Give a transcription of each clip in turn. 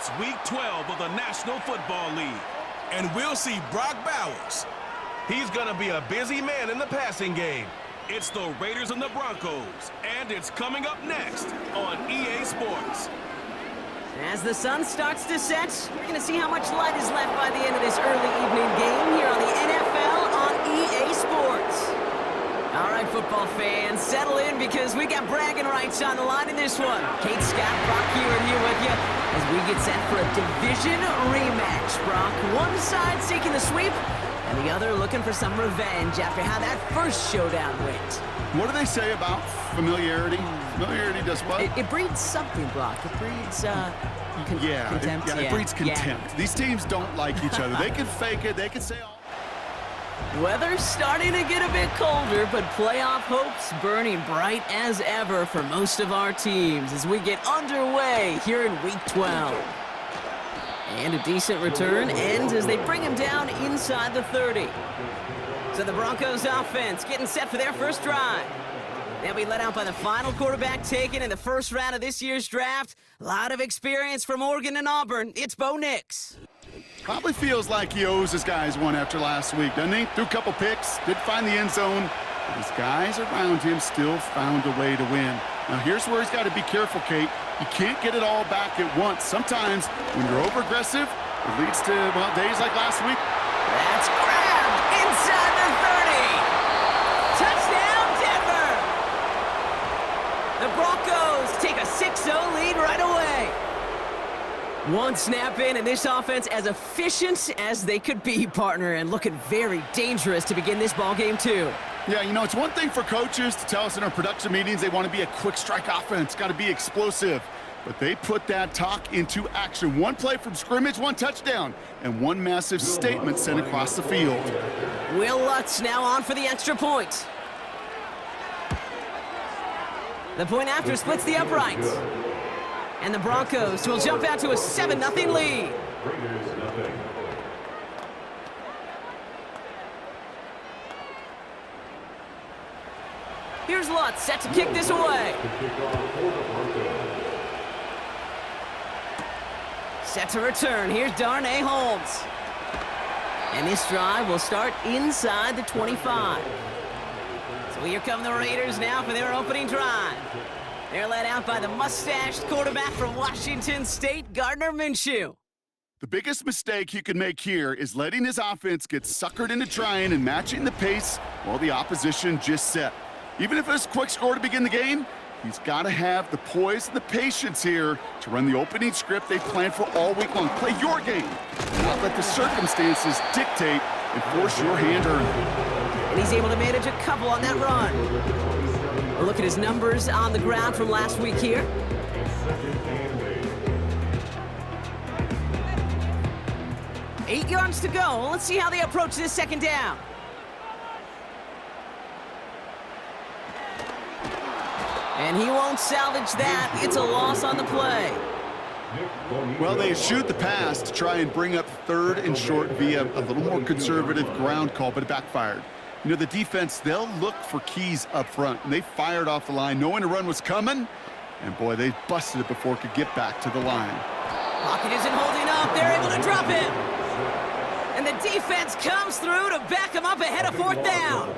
It's Week 12 of the National Football League. And we'll see Brock Bowers. He's going to be a busy man in the passing game. It's the Raiders and the Broncos, and it's coming up next on EA Sports. As the sun starts to set, we're going to see how much light is left by the end of this early evening game here on the NFL on EA Sports. All right, football fans, settle in because we got bragging rights on the line in this one. Kate, Scott, Brock here with you as we get set for a division rematch. Brock, one side seeking the sweep, and the other looking for some revenge after how that first showdown went. What do they say about familiarity? Familiarity does what? It breeds something, Brock. It breeds, contempt. It breeds contempt. Yeah. These teams don't like each other. They can fake it. They can say all... Weather's starting to get a bit colder, but playoff hopes burning bright as ever for most of our teams as we get underway here in Week 12. And a decent return ends as they bring him down inside the 30. So the Broncos offense getting set for their first drive. They'll be led out by the final quarterback taken in the first round of this year's draft. A lot of experience from Oregon and Auburn. It's Bo Nix. Probably feels like he owes his guys one after last week, doesn't he? Threw a couple picks, did find the end zone, but his guys around him still found a way to win. Now here's where he's got to be careful, Kate. You can't get it all back at once. Sometimes when you're over-aggressive, it leads to, well, days like last week. That's grabbed inside the 30. Touchdown, Denver. The Broncos take a 6-0 lead right away. One snap in, and this offense as efficient as they could be, partner, and looking very dangerous to begin this ball game too. Yeah, you know, it's one thing for coaches to tell us in our production meetings they want to be a quick strike offense, got to be explosive. But they put that talk into action. One play from scrimmage, one touchdown, and one massive statement sent across the field. Will Lutz now on for the extra point. The point after splits the uprights. And the Broncos will jump out to a 7-0 lead. Here's Lutz set to kick this away. Set to return. Here's Darnay Holmes. And this drive will start inside the 25. So here come the Raiders now for their opening drive. They're led out by the mustached quarterback from Washington State, Gardner Minshew. The biggest mistake he could make here is letting his offense get suckered into trying and matching the pace while the opposition just set. Even if it's a quick score to begin the game, he's got to have the poise and the patience here to run the opening script they planned for all week long. Play your game, not let the circumstances dictate and force your hand early. And he's able to manage a couple on that run. A look at his numbers on the ground from last week here. Eight yards to go. Let's see how they approach this second down. And he won't salvage that. It's a loss on the play. Well, they shoot the pass to try and bring up third and short via a little more conservative ground call, but it backfired. You know, the defense, they'll look for keys up front, and they fired off the line knowing a run was coming, and boy, they busted it before it could get back to the line. Pocket isn't holding up. They're able to drop him. And the defense comes through to back him up ahead of fourth down.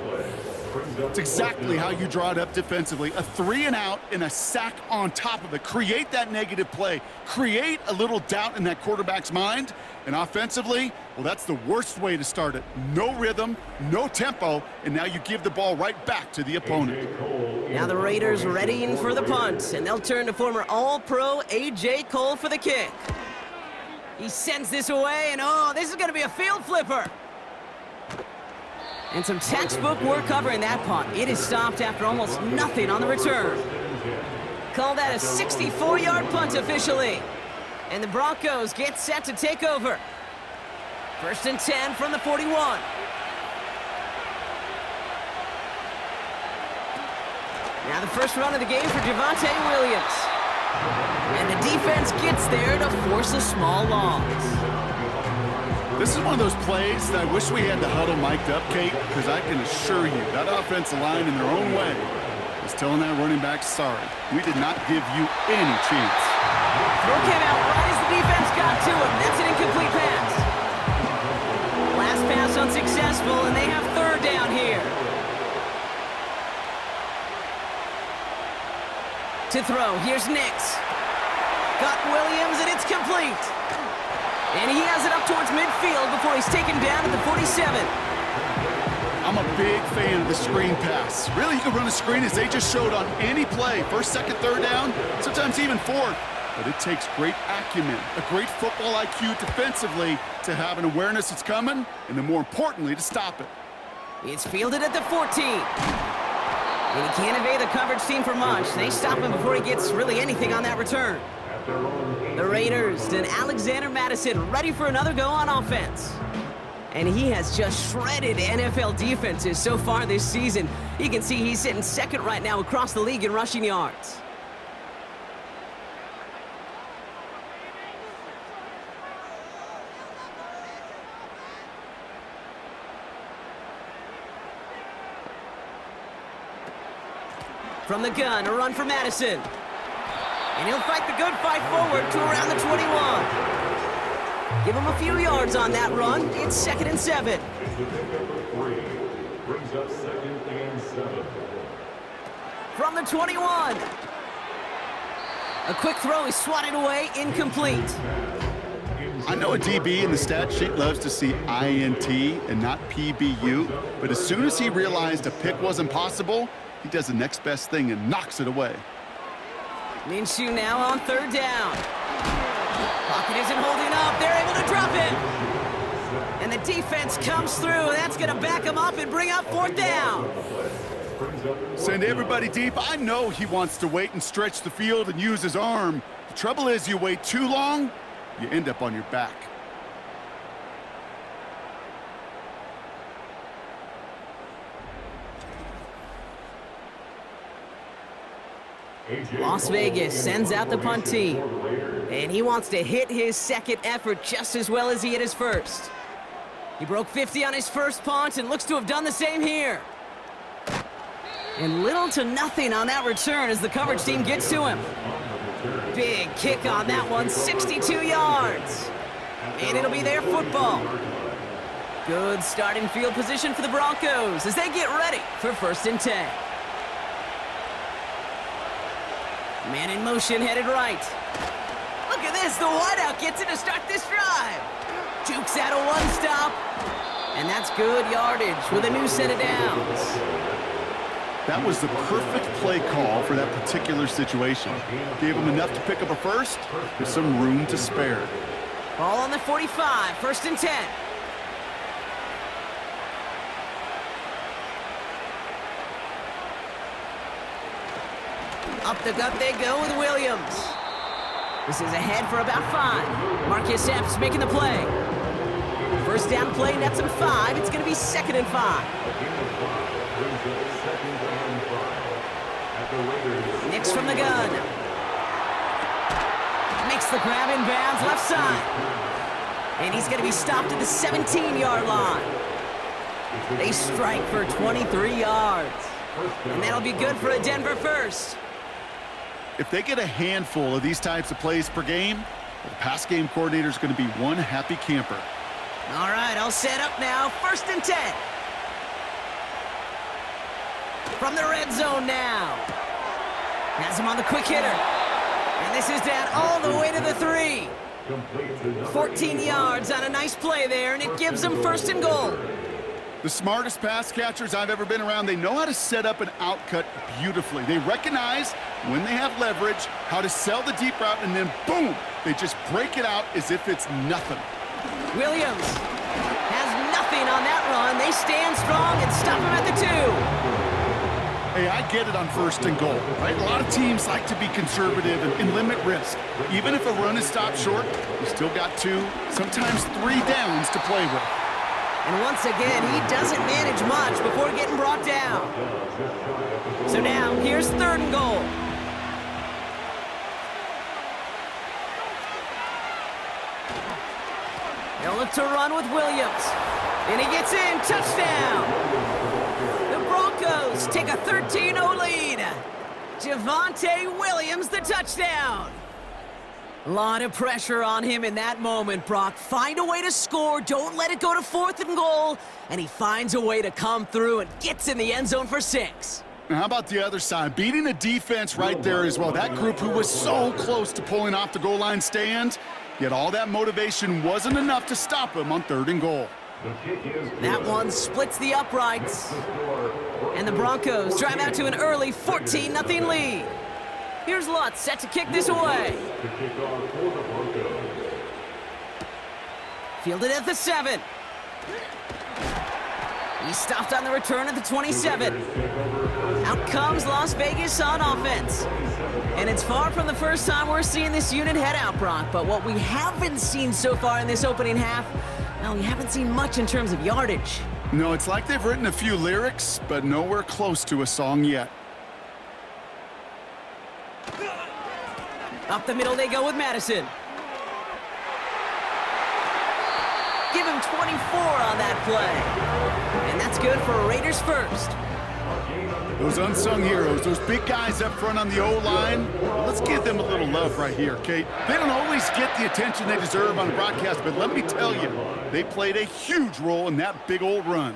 It's exactly how you draw it up defensively. A 3-and-out and a sack on top of it. Create that negative play. Create a little doubt in that quarterback's mind. And offensively, well, that's the worst way to start it. No rhythm, no tempo, and now you give the ball right back to the opponent. Now the Raiders readying for the punt, and they'll turn to former All-Pro A.J. Cole for the kick. He sends this away, and oh, this is going to be a field flipper. And some textbook work covering that punt. It is stopped after almost nothing on the return. Call that a 64-yard punt officially. And the Broncos get set to take over. 1st and 10 from the 41. Now the first run of the game for Javonte Williams. And the defense gets there to force a small loss. This is one of those plays that I wish we had the huddle mic'd up, Kate, because I can assure you that offensive line in their own way is telling that running back, sorry, we did not give you any chance. Throw came out right as the defense got To throw, here's Nix. Got Williams, and it's complete. And he has it up towards midfield before he's taken down at the 47. I'm a big fan of the screen pass. Really, you can run a screen as they just showed on any play. First, second, third down, sometimes even fourth. But it takes great acumen, a great football IQ defensively to have an awareness it's coming, and then more importantly, to stop it. It's fielded at the 14. And he can't evade the coverage team for much. They stop him before he gets really anything on that return. The Raiders and Alexander Madison ready for another go on offense. And he has just shredded NFL defenses so far this season. You can see he's sitting second right now across the league in rushing yards. From the gun, a run for Madison. And he'll fight the good fight forward to around the 21. Give him a few yards on that run. It's 2nd and 7. From the 21. A quick throw is swatted away, incomplete. I know a DB in the stat sheet loves to see INT and not PBU, but as soon as he realized a pick wasn't possible, he does the next best thing and knocks it away. Minshew now on 3rd down. Pocket isn't holding up. They're able to drop it. And the defense comes through. That's going to back him up and bring up 4th down. Send everybody deep. I know he wants to wait and stretch the field and use his arm. The trouble is you wait too long, you end up on your back. Las Vegas sends out the punt team. And he wants to hit his second effort just as well as he hit his first. He broke 50 on his first punt and looks to have done the same here. And little to nothing on that return as the coverage team gets to him. Big kick on that one, 62 yards. And it'll be their football. Good starting field position for the Broncos as they get ready for 1st and 10. Man in motion, headed right. Look at this, the wideout gets it to start this drive. Jukes out a one-stop. And that's good yardage with a new set of downs. That was the perfect play call for that particular situation. Gave him enough to pick up a first, with some room to spare. Ball on the 45, 1st and 10. Up the gut they go with Williams. This is ahead for about 5. Marcus Epps making the play. First down play, nets him 5. It's going to be 2nd and 5. Nix from the gun. Makes the grab in bounds, left side. And he's going to be stopped at the 17-yard line. They strike for 23 yards. And that'll be good for a Denver first. If they get a handful of these types of plays per game, the pass game coordinator is going to be one happy camper. All right, all set up now. 1st and 10. From the red zone now. Has him on the quick hitter. And this is down all the way to the 3. 14 yards on a nice play there, and it gives them 1st and goal. The smartest pass catchers I've ever been around, they know how to set up an outcut beautifully. They recognize when they have leverage, how to sell the deep route, and then boom, they just break it out as if it's nothing. Williams has nothing on that run. They stand strong and stop him at the 2. Hey, I get it on 1st and goal, right? A lot of teams like to be conservative and limit risk. Even if a run is stopped short, you still got 2, sometimes 3 downs to play with. And once again, he doesn't manage much before getting brought down. So now, here's 3rd and goal. They'll look to run with Williams. And he gets in, touchdown! The Broncos take a 13-0 lead. Javonte Williams, the touchdown. A lot of pressure on him in that moment, Brock. Find a way to score. Don't let it go to 4th and goal. And he finds a way to come through and gets in the end zone for 6. And how about the other side? Beating the defense right there as well. That group who was so close to pulling off the goal line stand, yet all that motivation wasn't enough to stop him on 3rd and goal. That one splits the uprights. And the Broncos drive out to an early 14-0 lead. Here's Lutz set to kick this away. Fielded at the 7. He stopped on the return at the 27. Out comes Las Vegas on offense. And it's far from the first time we're seeing this unit head out, Brock. But what we haven't seen so far in this opening half, well, we haven't seen much in terms of yardage. No, it's like they've written a few lyrics, but nowhere close to a song yet. Up the middle they go with Madison. Give him 24 on that play. And that's good for Raiders first. Those unsung heroes, those big guys up front on the O-line, let's give them a little love right here, Kate. They don't always get the attention they deserve on the broadcast, but let me tell you, they played a huge role in that big old run.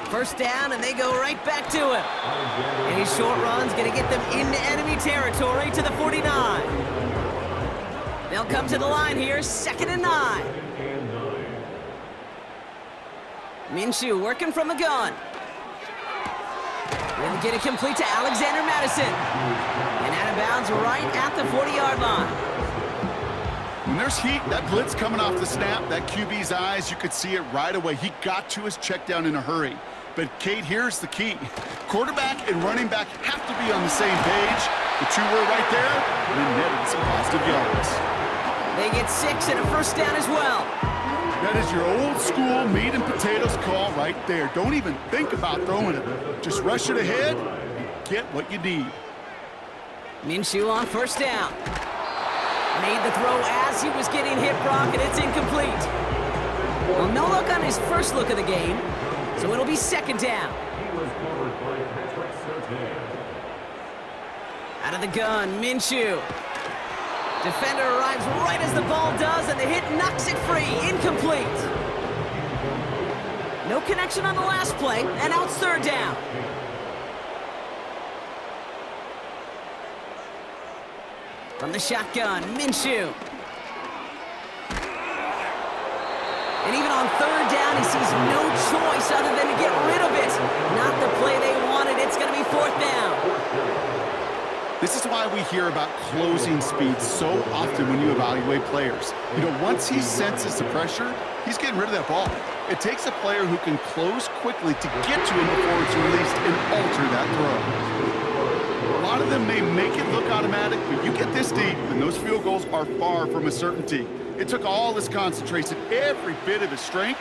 First down, and they go right back to him. And his short run's going to get them into enemy territory to the 49. They'll come to the line here, 2nd and 9. Minshew working from the gun. Going to get it complete to Alexander Madison. And out of bounds right at the 40-yard line. When there's heat, that blitz coming off the snap, that QB's eyes, you could see it right away. He got to his check down in a hurry. But, Kate, here's the key. Quarterback and running back have to be on the same page. The two were right there, and then netted some positive yards. They get 6 and a first down as well. That is your old school meat and potatoes call right there. Don't even think about throwing it. Just rush it ahead and get what you need. Minshew on first down. Made the throw as he was getting hit, Brock, and it's incomplete. Well, no look on his first look of the game, so it'll be 2nd down. Out of the gun, Minshew. Defender arrives right as the ball does, and the hit knocks it free. Incomplete. No connection on the last play, and now it's 3rd down. From the shotgun, Minshew. And even on 3rd down, he sees no choice other than to get rid of it. Not the play they wanted. It's going to be 4th down. This is why we hear about closing speed so often when you evaluate players. You know, once he senses the pressure, he's getting rid of that ball. It takes a player who can close quickly to get to him before it's released and alter that throw. A lot of them may make it look automatic, but you get this deep, and those field goals are far from a certainty. It took all his concentration, every bit of his strength,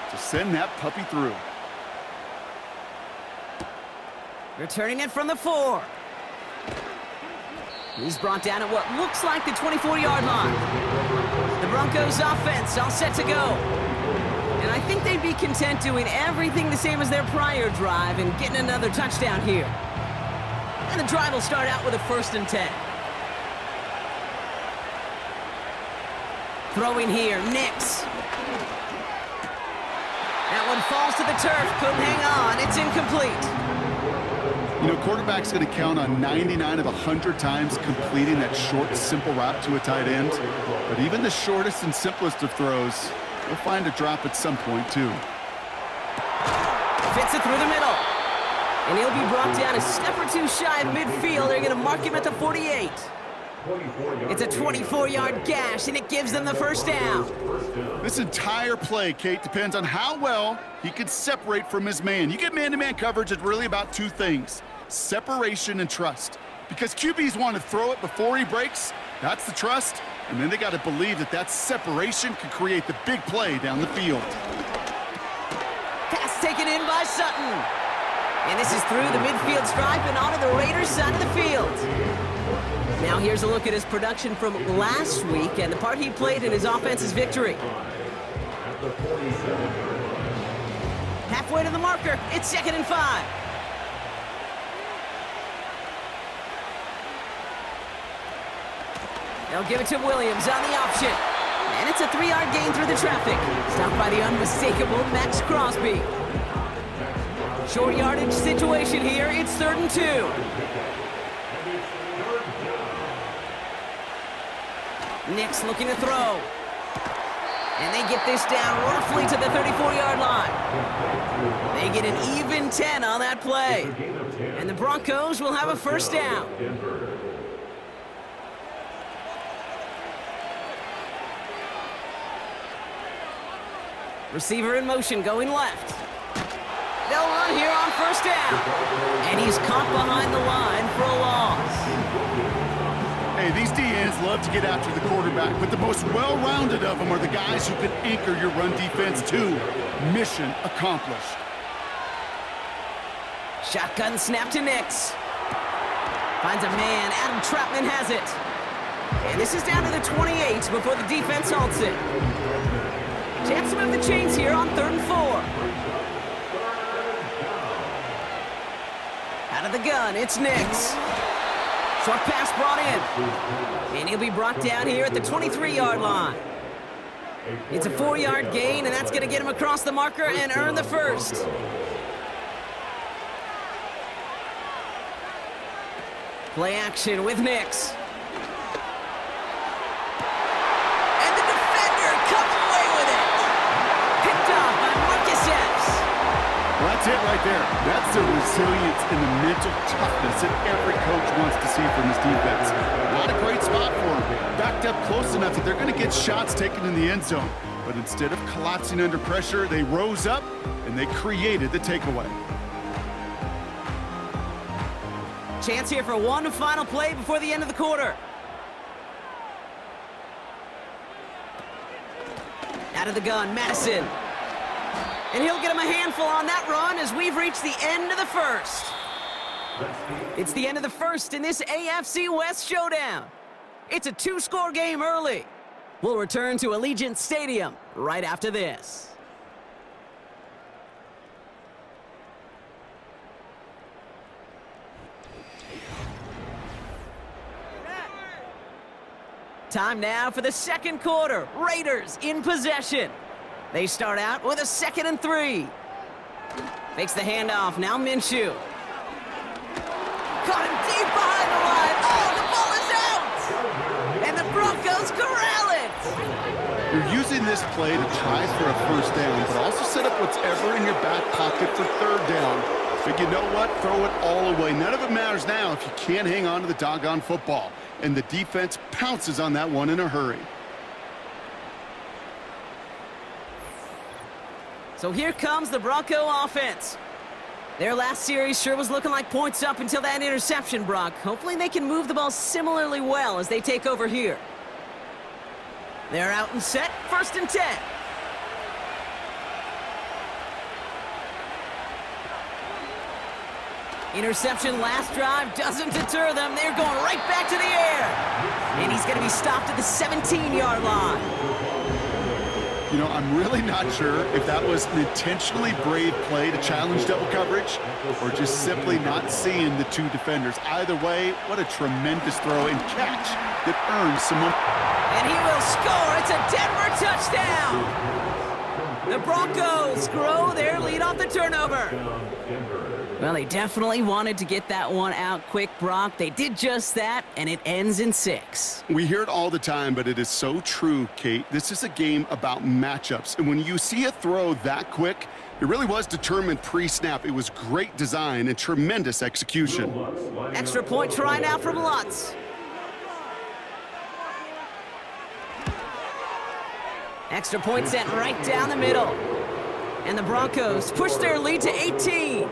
to send that puppy through. Returning it from the 4. He's brought down at what looks like the 24-yard line. The Broncos offense all set to go. And I think they'd be content doing everything the same as their prior drive and getting another touchdown here. And the drive will start out with a 1st and 10. Throwing here, Nix. That one falls to the turf, couldn't hang on, it's incomplete. You know, quarterback's going to count on 99 of 100 times completing that short, simple route to a tight end. But even the shortest and simplest of throws, he'll find a drop at some point, too. Fits it through the middle. And he'll be brought down a step or two shy of midfield. They're going to mark him at the 48. It's a 24-yard gash, and it gives them the 1st down. This entire play, Kate, depends on how well he can separate from his man. You get man-to-man coverage, it's really about 2 things. Separation and trust. Because QBs want to throw it before he breaks, that's the trust, and then they got to believe that that separation can create the big play down the field. Pass taken in by Sutton. And this is through the midfield stripe and onto the Raiders' side of the field. Now here's a look at his production from last week and the part he played in his offense's victory. Halfway to the marker, it's 2nd and 5. They'll give it to Williams on the option. And it's a 3-yard gain through the traffic. Stopped by the unmistakable Max Crosby. Short yardage situation here. It's 3rd and 2. Nix looking to throw. And they get this down roughly to the 34-yard line. They get an even 10 on that play. And the Broncos will have a 1st down. Receiver in motion, going left. They'll run here on 1st down. And he's caught behind the line for a loss. Hey, these DNs love to get after the quarterback, but the most well-rounded of them are the guys who can anchor your run defense too. Mission accomplished. Shotgun snap to Nix. Finds a man. Adam Troutman has it. And this is down to the 28 before the defense halts it. Chance to move the chains here on 3rd and 4. Out of the gun, it's Nix. Short pass brought in. And he'll be brought down here at the 23-yard line. It's a 4-yard gain, and that's going to get him across the marker and earn the 1st. Play action with Nix. And the defender comes away with it. Picked off by Marcus Epps. Well, that's it right there. That's the resilience and the mental toughness that every coach wants to see from his defense. Not a great spot for him. Backed up close enough that they're going to get shots taken in the end zone. But instead of collapsing under pressure, they rose up and they created the takeaway. Chance here for one final play before the end of the quarter. Out of the gun, Madison. And he'll get him a handful on that run as we've reached the end of the 1st. It's the end of the 1st in this AFC West showdown. It's a 2-score game early. We'll return to Allegiant Stadium right after this. Time now for the 2nd quarter. Raiders in possession. They start out with a 2nd and 3. Fakes the handoff. Now Minshew. Caught him deep behind the line. Oh, the ball is out! And the Broncos corral it! You're using this play to try for a 1st down, but also set up whatever in your back pocket for 3rd down. But you know what? Throw it all away. None of it matters now if you can't hang on to the doggone football. And the defense pounces on that one in a hurry. So here comes the Bronco offense. Their last series sure was looking like points up until that interception, Brock. Hopefully they can move the ball similarly well as they take over here. They're out and set, 1st and 10. Interception last drive doesn't deter them. They're going right back to the air. And he's going to be stopped at the 17-yard line. You know, I'm really not sure if that was an intentionally brave play to challenge double coverage or just simply not seeing the 2 defenders. Either way, what a tremendous throw and catch that earns someone. And he will score. It's a Denver touchdown. The Broncos grow their lead off the turnover. Well, they definitely wanted to get that one out quick, Brock. They did just that, and it ends in 6. We hear it all the time, but it is so true, Kate. This is a game about matchups, and when you see a throw that quick, it really was determined pre-snap. It was great design and tremendous execution. Extra point try now from Lutz. Extra point sent right down the middle. And the Broncos push their lead to 18.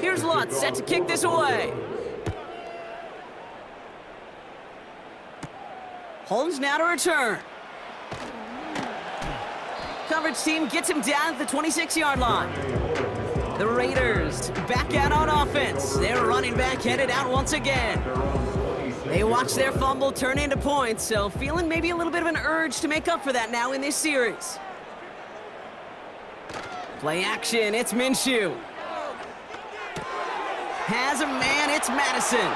Here's Lutz set to kick this away. Holmes now to return. Coverage team gets him down at the 26-yard line. The Raiders back out on offense. Their running back headed out once again. They watch their fumble turn into points, so feeling maybe a little bit of an urge to make up for that now in this series. Play action, it's Minshew. Has a man, it's Madison.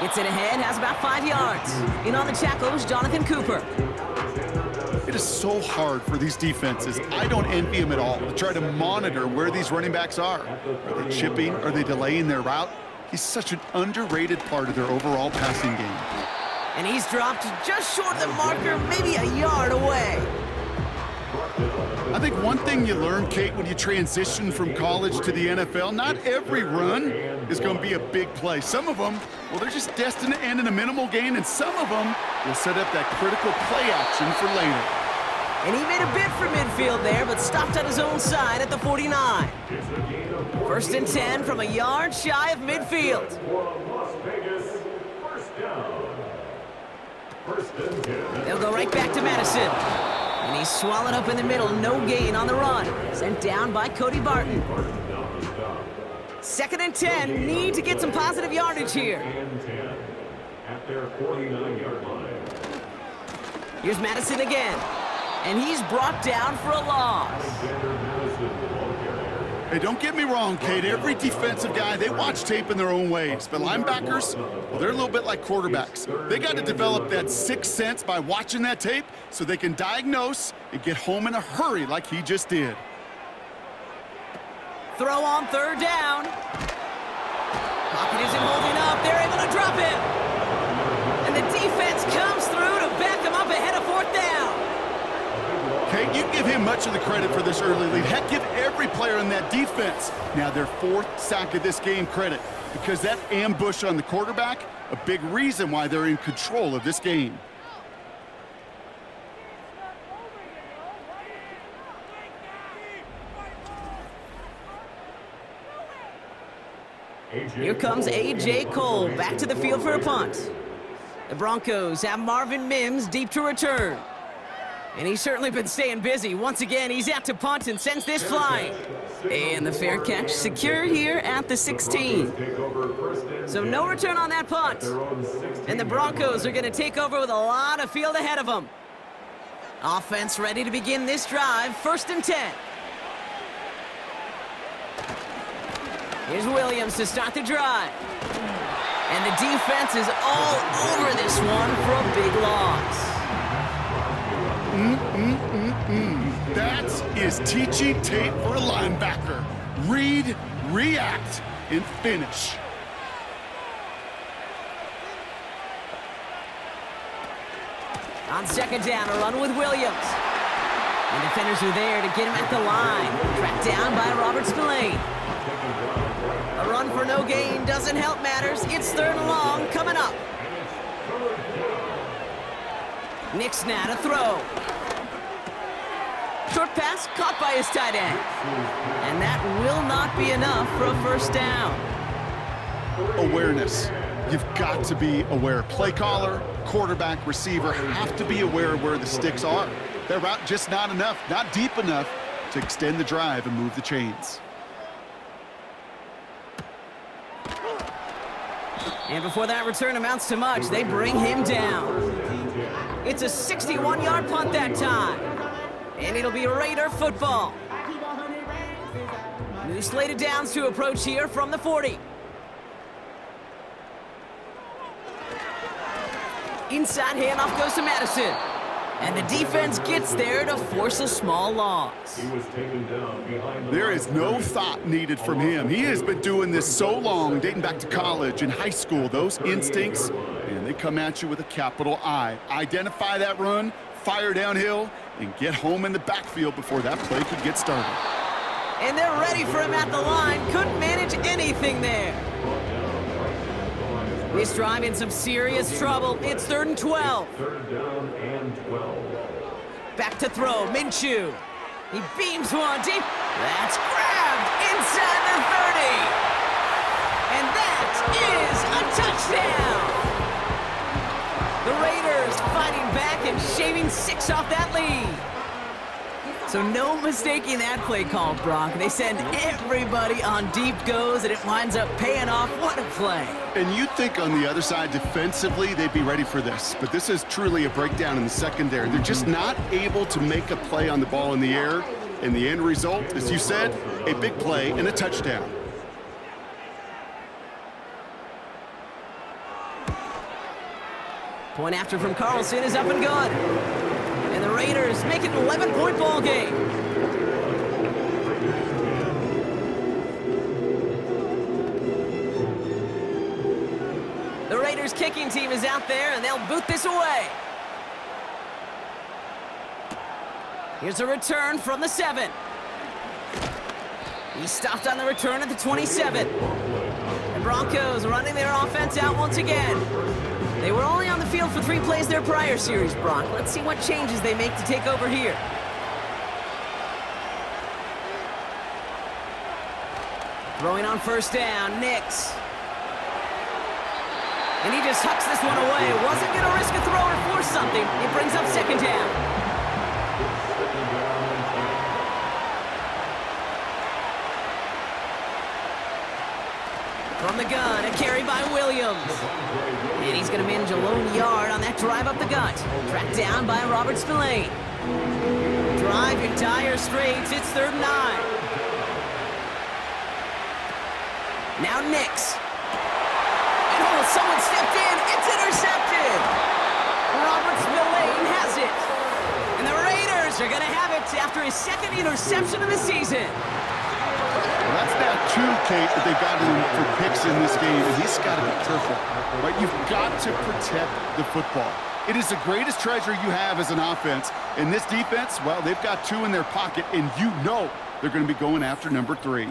Gets it ahead, has about 5 yards. In on the tackles, Jonathan Cooper. It is so hard for these defenses. I don't envy them at all to try to monitor where these running backs are. Are they chipping? Are they delaying their route? He's such an underrated part of their overall passing game. And he's dropped just short of the marker, maybe a yard away. I think one thing you learn, Kate, when you transition from college to the NFL, not every run is going to be a big play. Some of them, well, they're just destined to end in a minimal gain, and some of them will set up that critical play action for later. And he made a bid for midfield there, but stopped on his own side at the 49. First and 10 from a yard shy of midfield. They'll go right back to Madison. And he's swallowed up in the middle, no gain on the run. Sent down by Cody Barton. Second and 10, need to get some positive yardage here. At their 49-yard line. Here's Madison again. And he's brought down for a loss. Hey, don't get me wrong, Kate. Every defensive guy, they watch tape in their own ways. But linebackers, well, they're a little bit like quarterbacks. They got to develop that sixth sense by watching that tape so they can diagnose and get home in a hurry like he just did. Throw on third down. Pocket isn't holding up. They're able to drop him. And the defense comes through to back him up ahead of fourth down. Kate, you give him much of the credit for this early lead. Heck, give every player in that defense now their fourth sack of this game credit, because that ambush on the quarterback, a big reason why they're in control of this game. Here comes A.J. Cole back to the field for a punt. The Broncos have Marvin Mims deep to return. And he's certainly been staying busy. Once again, he's out to punt and sends this flying. And the fair catch secure here at the 16. So no return on that punt. And the Broncos are going to take over with a lot of field ahead of them. Offense ready to begin this drive. First and 10. Here's Williams to start the drive. And the defense is all over this one for a big loss. That is teaching tape for a linebacker. Read, react, and finish. On second down, a run with Williams. And defenders are there to get him at the line. Tracked down by Robert Spillane. A run for no gain doesn't help matters. It's third and long coming up. Nick Snad a throw. Short pass caught by his tight end. And that will not be enough for a first down. Awareness. You've got to be aware. Play caller, quarterback, receiver have to be aware of where the sticks are. Their route just not enough, not deep enough to extend the drive and move the chains. And before that return amounts to much, they bring him down. It's a 61-yard punt that time. And it'll be Raider football. New slated downs to approach here from the 40. Inside handoff goes to Madison. And the defense gets there to force a small loss. There is no thought needed from him. He has been doing this so long, dating back to college and high school. Those instincts, and they come at you with a capital I. Identify that run, fire downhill, and get home in the backfield before that play could get started. And they're ready for him at the line. Couldn't manage anything there. This drive in some serious trouble. It's third and 12. Third down and 12. Back to throw, Minshew. He beams one deep. That's grabbed inside the 30. And that is a touchdown. The Raiders fighting back and shaving 6 off that lead. So no mistaking that play call, Brock. They send everybody on deep goes, and it winds up paying off. What a play. And you'd think on the other side, defensively, they'd be ready for this. But this is truly a breakdown in the secondary. They're just not able to make a play on the ball in the air. And the end result, as you said, a big play and a touchdown. Point after from Carlson is up and good. And the Raiders make it an 11-point ball game. The Raiders kicking team is out there, and they'll boot this away. Here's a return from the 7. He stopped on the return at the 27. The Broncos running their offense out once again. They were only on the field for 3 plays their prior series, Brock. Let's see what changes they make to take over here. Throwing on first down, Nix. And he just hucks this one away. Wasn't going to risk a throw or force something. It brings up second down. From the gun, a carry by Williams. And he's going to manage a lone yard on that drive up the gut. Tracked down by Robert Spillane. Drive in dire straits. It's 3rd and 9. Now Nix. And oh, someone stepped in. It's intercepted. Robert Spillane has it. And the Raiders are going to have it after his 2nd interception of the season. Well, that's now 2, Kate, that they've got him for picks in this game, and he's got to be careful. Right? You've got to protect the football. It is the greatest treasure you have as an offense. And this defense, well, they've got 2 in their pocket, and you know they're going to be going after number 3.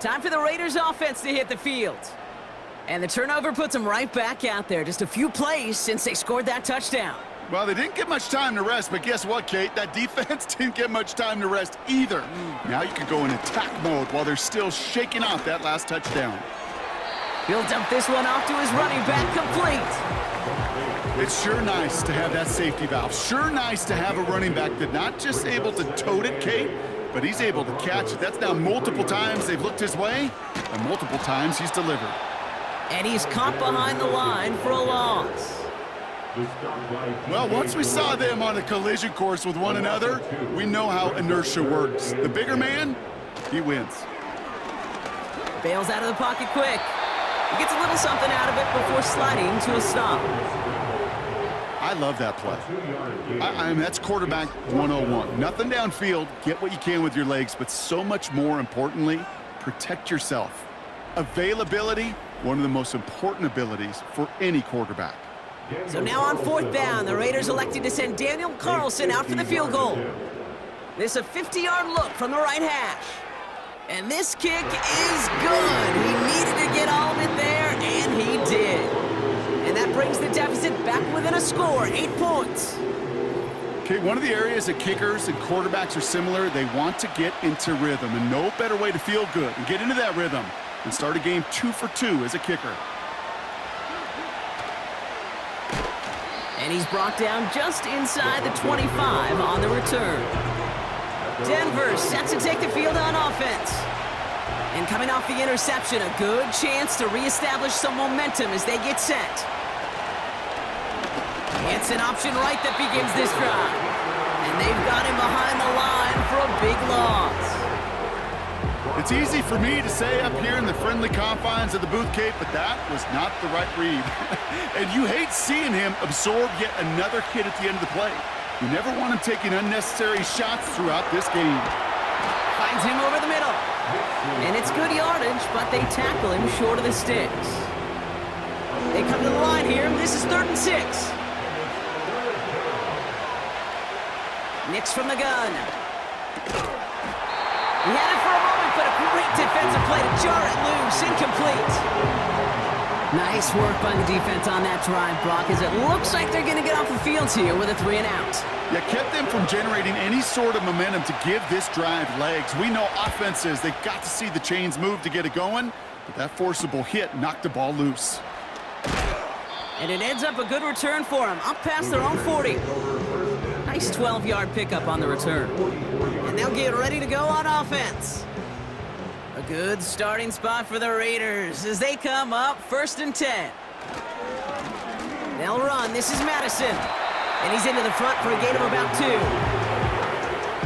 Time for the Raiders offense to hit the field. And the turnover puts them right back out there. Just a few plays since they scored that touchdown. Well, they didn't get much time to rest, but guess what, Kate? That defense didn't get much time to rest either. Now you can go in attack mode while they're still shaking off that last touchdown. He'll dump this one off to his running back, complete. It's sure nice to have that safety valve. Sure nice to have a running back that's not just able to tote it, Kate, but he's able to catch it. That's now multiple times they've looked his way, and multiple times he's delivered. And he's caught behind the line for a loss. Well, once we saw them on a collision course with one another, we know how inertia works. The bigger man, he wins. Bails out of the pocket quick. He gets a little something out of it before sliding to a stop. I love that play. I mean, that's quarterback 101. Nothing downfield, get what you can with your legs, but so much more importantly, protect yourself. Availability, one of the most important abilities for any quarterback. So now on 4th down, the Raiders elected to send Daniel Carlson out for the field goal. This a 50-yard look from the right hash. And this kick is good. He needed to get all of it there, and he did. And that brings the deficit back within a score, 8 points. Okay, one of the areas that kickers and quarterbacks are similar, they want to get into rhythm, and no better way to feel good and get into that rhythm and start a game 2 for 2 as a kicker. And he's brought down just inside the 25 on the return. Denver set to take the field on offense. And coming off the interception, a good chance to reestablish some momentum as they get set. It's an option right that begins this drive. And they've got him behind the line for a big loss. It's easy for me to say up here in the friendly confines of the booth, Kate, but that was not the right read. And you hate seeing him absorb yet another hit at the end of the play. You never want him taking unnecessary shots throughout this game. Finds him over the middle. And it's good yardage, but they tackle him short of the sticks. They come to the line here. This is 3rd and 6. Nix from the gun. He had it for a moment, but a great defensive play to jar it loose. Incomplete. Nice work by the defense on that drive, Brock, as it looks like they're going to get off the field here with a 3-and-out. Yeah, kept them from generating any sort of momentum to give this drive legs. We know offenses, they've got to see the chains move to get it going, but that forcible hit knocked the ball loose. And it ends up a good return for them, up past their own 40. Nice 12-yard pickup on the return. And they'll get ready to go on offense. A good starting spot for the Raiders as they come up 1st and 10. They'll run. This is Madison. And he's into the front for a gain of about 2.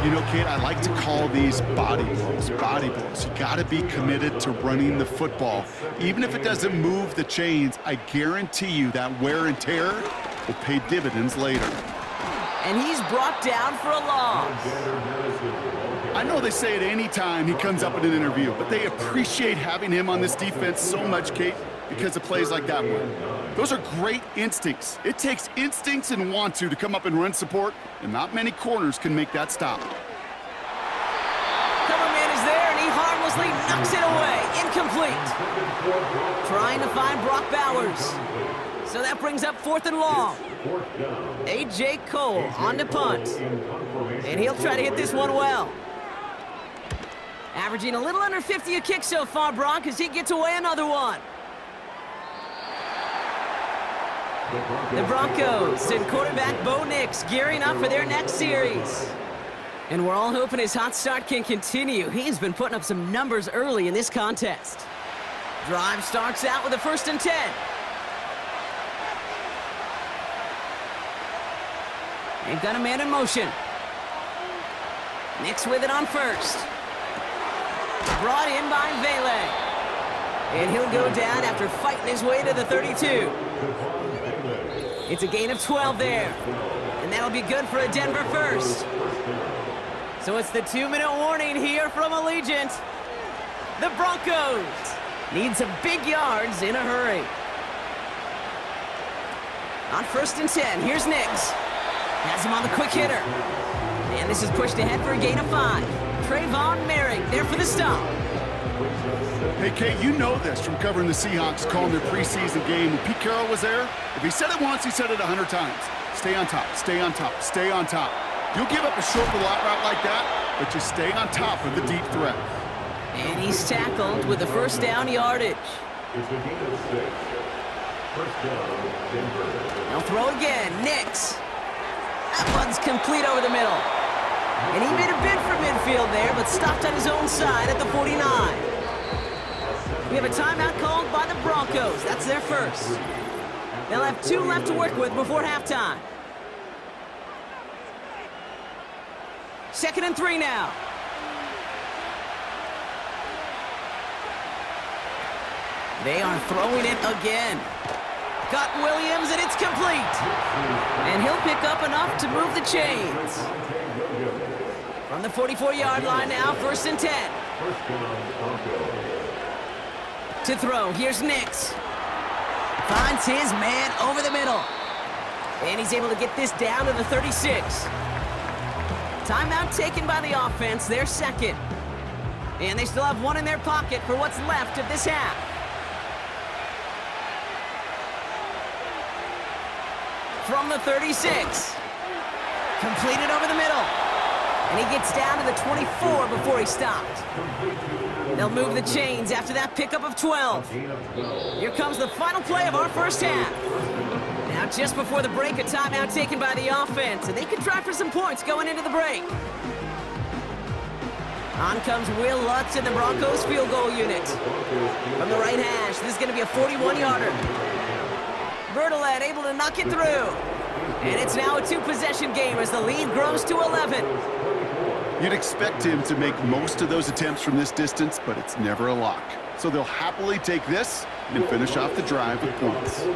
You know, Kate, I like to call these body blows. Body blows. You got to be committed to running the football. Even if it doesn't move the chains, I guarantee you that wear and tear will pay dividends later. And he's brought down for a loss. I know they say it any time he comes up in an interview, but they appreciate having him on this defense so much, Kate, because of plays like that one. Those are great instincts. It takes instincts and want to come up and run support, and not many corners can make that stop. Cover man is there, and he harmlessly knocks it away. Incomplete. Trying to find Brock Bowers. So that brings up 4th and long. A.J. Cole on to punt. And he'll try to hit this one well. Averaging a little under 50 a kick so far, Brock, as he gets away another one. The Broncos and quarterback Bo Nix gearing up for their next series. And we're all hoping his hot start can continue. He's been putting up some numbers early in this contest. Drive starts out with a 1st and 10. They've got a man in motion. Nix with it on 1st. Brought in by Vele. And he'll go down after fighting his way to the 32. It's a gain of 12 there. And that'll be good for a Denver first. So it's the 2-minute warning here from Allegiant. The Broncos need some big yards in a hurry. On 1st and 10, here's Nix. Has him on the quick hitter. And this is pushed ahead for a gain of 5. Trayvon Merrick there for the stop. Hey, Kate, you know this from covering the Seahawks, calling their preseason game. When Pete Carroll was there, if he said it once, he said it 100 times. Stay on top, stay on top, stay on top. You'll give up a short route like that, but you stay on top of the deep threat. And he's tackled with the 1st down yardage. It's a gain of 6. First down, Denver. They'll throw again. Nix. That one's complete over the middle. And he made a bid for midfield there, but stopped on his own side at the 49. We have a timeout called by the Broncos. That's their first. They'll have 2 left to work with before halftime. 2nd and 3 now. They are throwing it again. Got Williams, and it's complete. And he'll pick up enough to move the chains. From the 44-yard line now, 1st and 10. To throw, here's Nix. Finds his man over the middle. And he's able to get this down to the 36. Timeout taken by the offense, their 2nd. And they still have 1 in their pocket for what's left of this half. From the 36. Completed over the middle. And he gets down to the 24 before he stopped. They'll move the chains after that pickup of 12. Here comes the final play of our first half. Now just before the break, a timeout taken by the offense, and they can try for some points going into the break. On comes Will Lutz in the Broncos field goal unit. From the right hash, this is going to be a 41-yarder. Bertolet able to knock it through. And it's now a 2-possession game as the lead grows to 11. You'd expect him to make most of those attempts from this distance, but it's never a lock. So they'll happily take this and finish off the drive with points.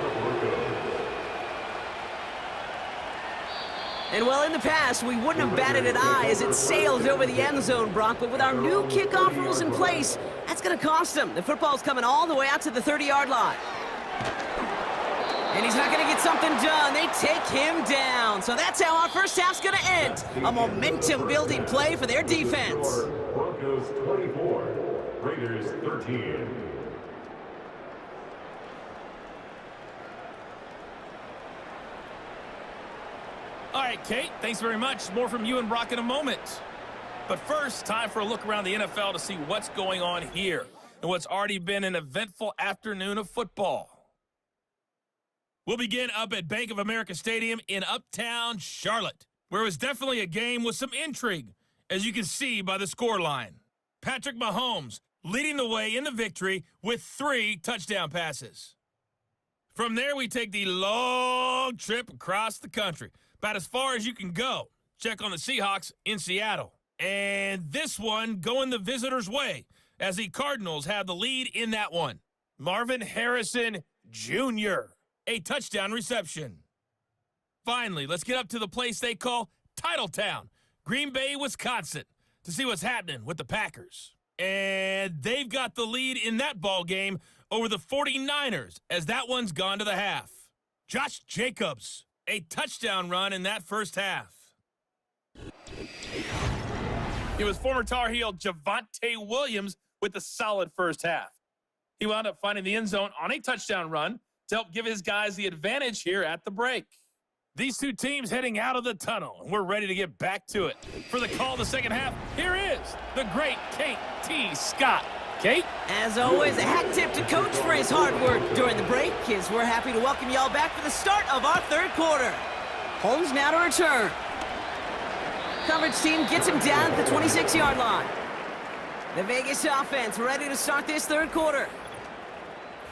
And well, in the past, we wouldn't have batted an eye as it sailed over the end zone, Brock. But with our new kickoff rules in place, that's going to cost them. The football's coming all the way out to the 30-yard line. And he's not going to get something done. They take him down. So that's how our first half's going to end. A momentum-building play for their defense. Broncos 24, Raiders 13. All right, Kate, thanks very much. More from you and Brock in a moment. But first, time for a look around the NFL to see what's going on here and what's already been an eventful afternoon of football. We'll begin up at Bank of America Stadium in Uptown Charlotte, where it was definitely a game with some intrigue, as you can see by the scoreline. Patrick Mahomes leading the way in the victory with 3 touchdown passes. From there, we take the long trip across the country, about as far as you can go. Check on the Seahawks in Seattle. And this one going the visitors' way, as the Cardinals have the lead in that one. Marvin Harrison Jr., a touchdown reception. Finally, let's get up to the place they call Titletown, Green Bay, Wisconsin, to see what's happening with the Packers. And they've got the lead in that ball game over the 49ers as that one's gone to the half. Josh Jacobs, a touchdown run in that first half. It was former Tar Heel Javonte Williams with a solid first half. He wound up finding the end zone on a touchdown run to help give his guys the advantage here at the break. These two teams heading out of the tunnel, and we're ready to get back to it. For the call of the second half, here is the great Kate T. Scott. Kate? As always, a hat tip to Coach for his hard work during the break, as we're happy to welcome y'all back for the start of our third quarter. Holmes now to return. Coverage team gets him down at the 26-yard line. The Vegas offense ready to start this third quarter.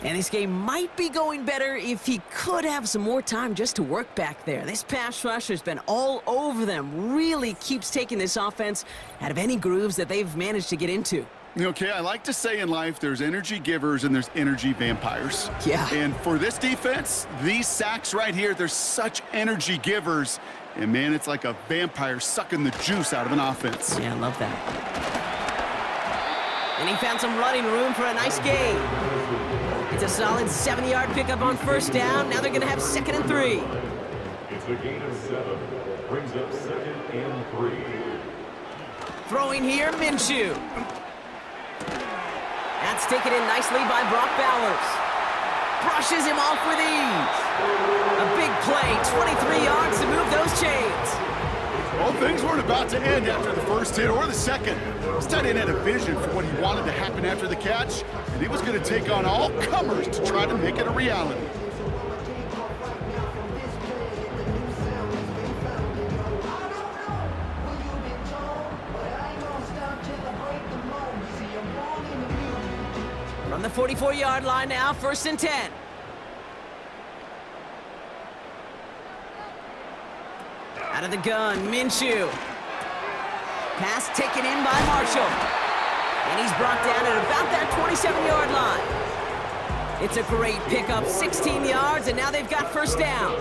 And this game might be going better if he could have some more time just to work back there. This pass rush has been all over them. Really keeps taking this offense out of any grooves that they've managed to get into. Okay, I like to say in life there's energy givers and there's energy vampires. Yeah. And for this defense, these sacks right here, they're such energy givers. And, man, it's like a vampire sucking the juice out of an offense. Yeah, I love that. And he found some running room for a nice gain. It's a solid 7-yard pickup on first down. Now they're going to have 2nd and 3. It's a gain of 7. Brings up 2nd and 3. Throwing here, Minshew. That's taken in nicely by Brock Bowers. Brushes him off with ease. A big play, 23 yards to move those chains. Well, things weren't about to end after the first hit or the second. This tight end had a vision for what he wanted to happen after the catch, and he was going to take on all comers to try to make it a reality. From the 44-yard line now, 1st and 10. Out of the gun, Minshew. Pass taken in by Marshall. And he's brought down at about that 27-yard line. It's a great pickup, 16 yards, and now they've got first down.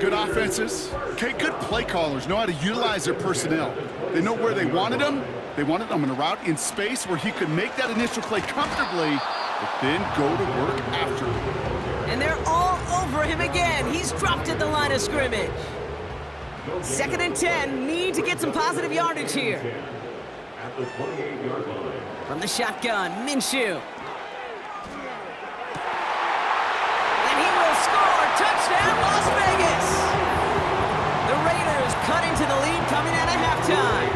Good offenses. Okay, good play callers know how to utilize their personnel. They know where they wanted them. They wanted them in a route in space where he could make that initial play comfortably, but then go to work after. And they're all over him again. He's dropped at the line of scrimmage. 2nd and 10, need to get some positive yardage here. At the 28-yard line. From the shotgun, Minshew. And he will score. Touchdown, Las Vegas. The Raiders cut into the lead coming out of halftime.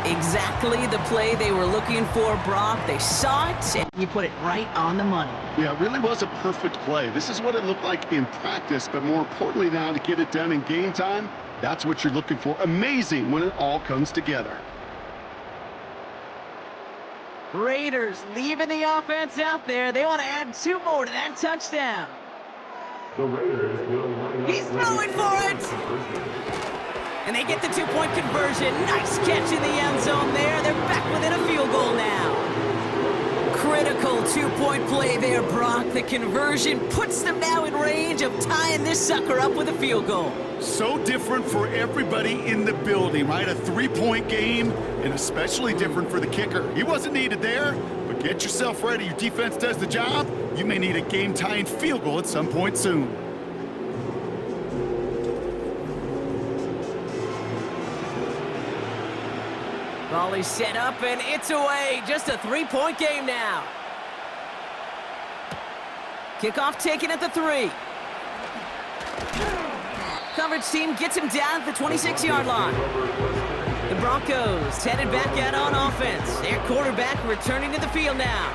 Exactly the play they were looking for, Brock. They saw it, and you put it right on the money. Yeah, it really was a perfect play. This is what it looked like in practice, but more importantly now to get it done in game time, that's what you're looking for. Amazing when it all comes together. Raiders leaving the offense out there. They want to add 2 more to that touchdown. The Raiders will line up. He's throwing for it. And they get the 2-point conversion. Nice catch in the end zone there. They're back within a field goal now. Critical 2-point play there, Brock. The conversion puts them now in range of tying this sucker up with a field goal. So different for everybody in the building, right? A 3-point game, and especially different for the kicker. He wasn't needed there, but get yourself ready. Your defense does the job. You may need a game-tying field goal at some point soon. Ball is set up, and it's away. Just a 3-point game now. Kickoff taken at the 3. Coverage team gets him down at the 26-yard line. The Broncos headed back out on offense. Their quarterback returning to the field now.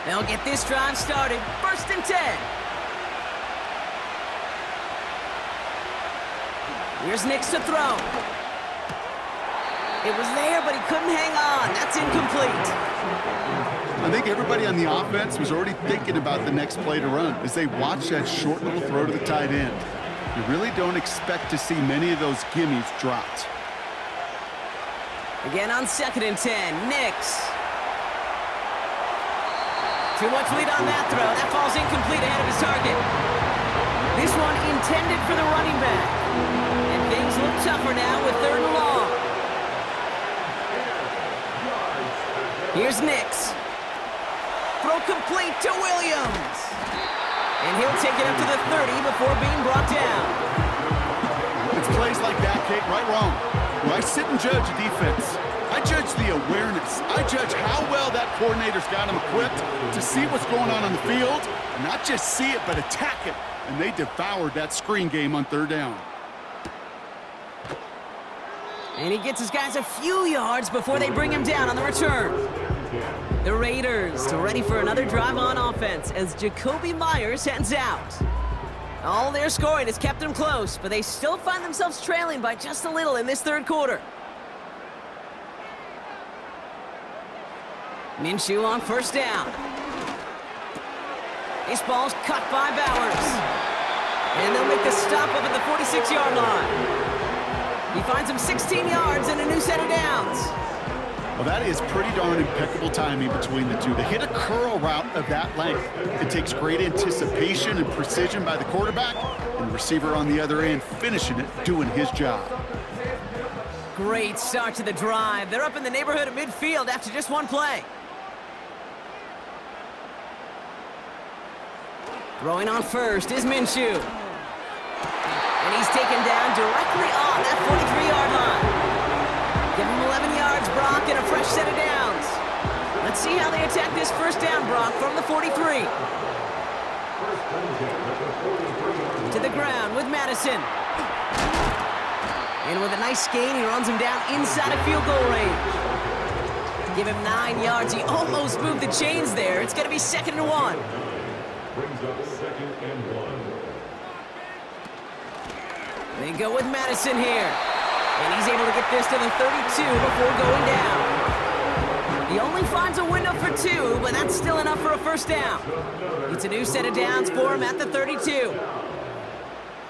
They'll get this drive started. 1st and 10. Here's Nix to throw. It was there, but he couldn't hang on. That's incomplete. I think everybody on the offense was already thinking about the next play to run as they watch that short little throw to the tight end. You really don't expect to see many of those gimmies dropped. Again on 2nd and 10, Nix. Too much lead on that throw. That falls incomplete ahead of his target. This one intended for the running back. And things look tougher now with 3rd and long. Here's Nix. Throw complete to Williams. And he'll take it up to the 30 before being brought down. It's plays like that, Kate, right wrong. When I sit and judge a defense, I judge the awareness. I judge how well that coordinator's got him equipped to see what's going on the field, and not just see it, but attack it. And they devoured that screen game on 3rd down. And he gets his guys a few yards before they bring him down on the return. The Raiders ready for another drive on offense as Jacoby Myers heads out. All their scoring has kept them close, but they still find themselves trailing by just a little in this 3rd quarter. Minshew on 1st down. This ball's cut by Bowers. And they'll make the stop up at the 46-yard line. He finds him 16 yards and a new set of downs. Well, that is pretty darn impeccable timing between the two. To hit a curl route of that length, it takes great anticipation and precision by the quarterback, and the receiver on the other end finishing it, doing his job. Great start to the drive. They're up in the neighborhood of midfield after just one play. Throwing on 1st is Minshew. And he's taken down directly on that 43-yard line. Give him 11 yards, Brock, and a fresh set of downs. Let's see how they attack this 1st down, Brock, from the 43. To the ground with Madison. And with a nice gain, he runs him down inside of field goal range. Give him 9 yards. He almost moved the chains there. It's going to be 2nd and 1. Brings up 2nd and 1. They go with Madison here. And he's able to get this to the 32 before going down. He only finds a window for 2, but that's still enough for a 1st down. It's a new set of downs for him at the 32.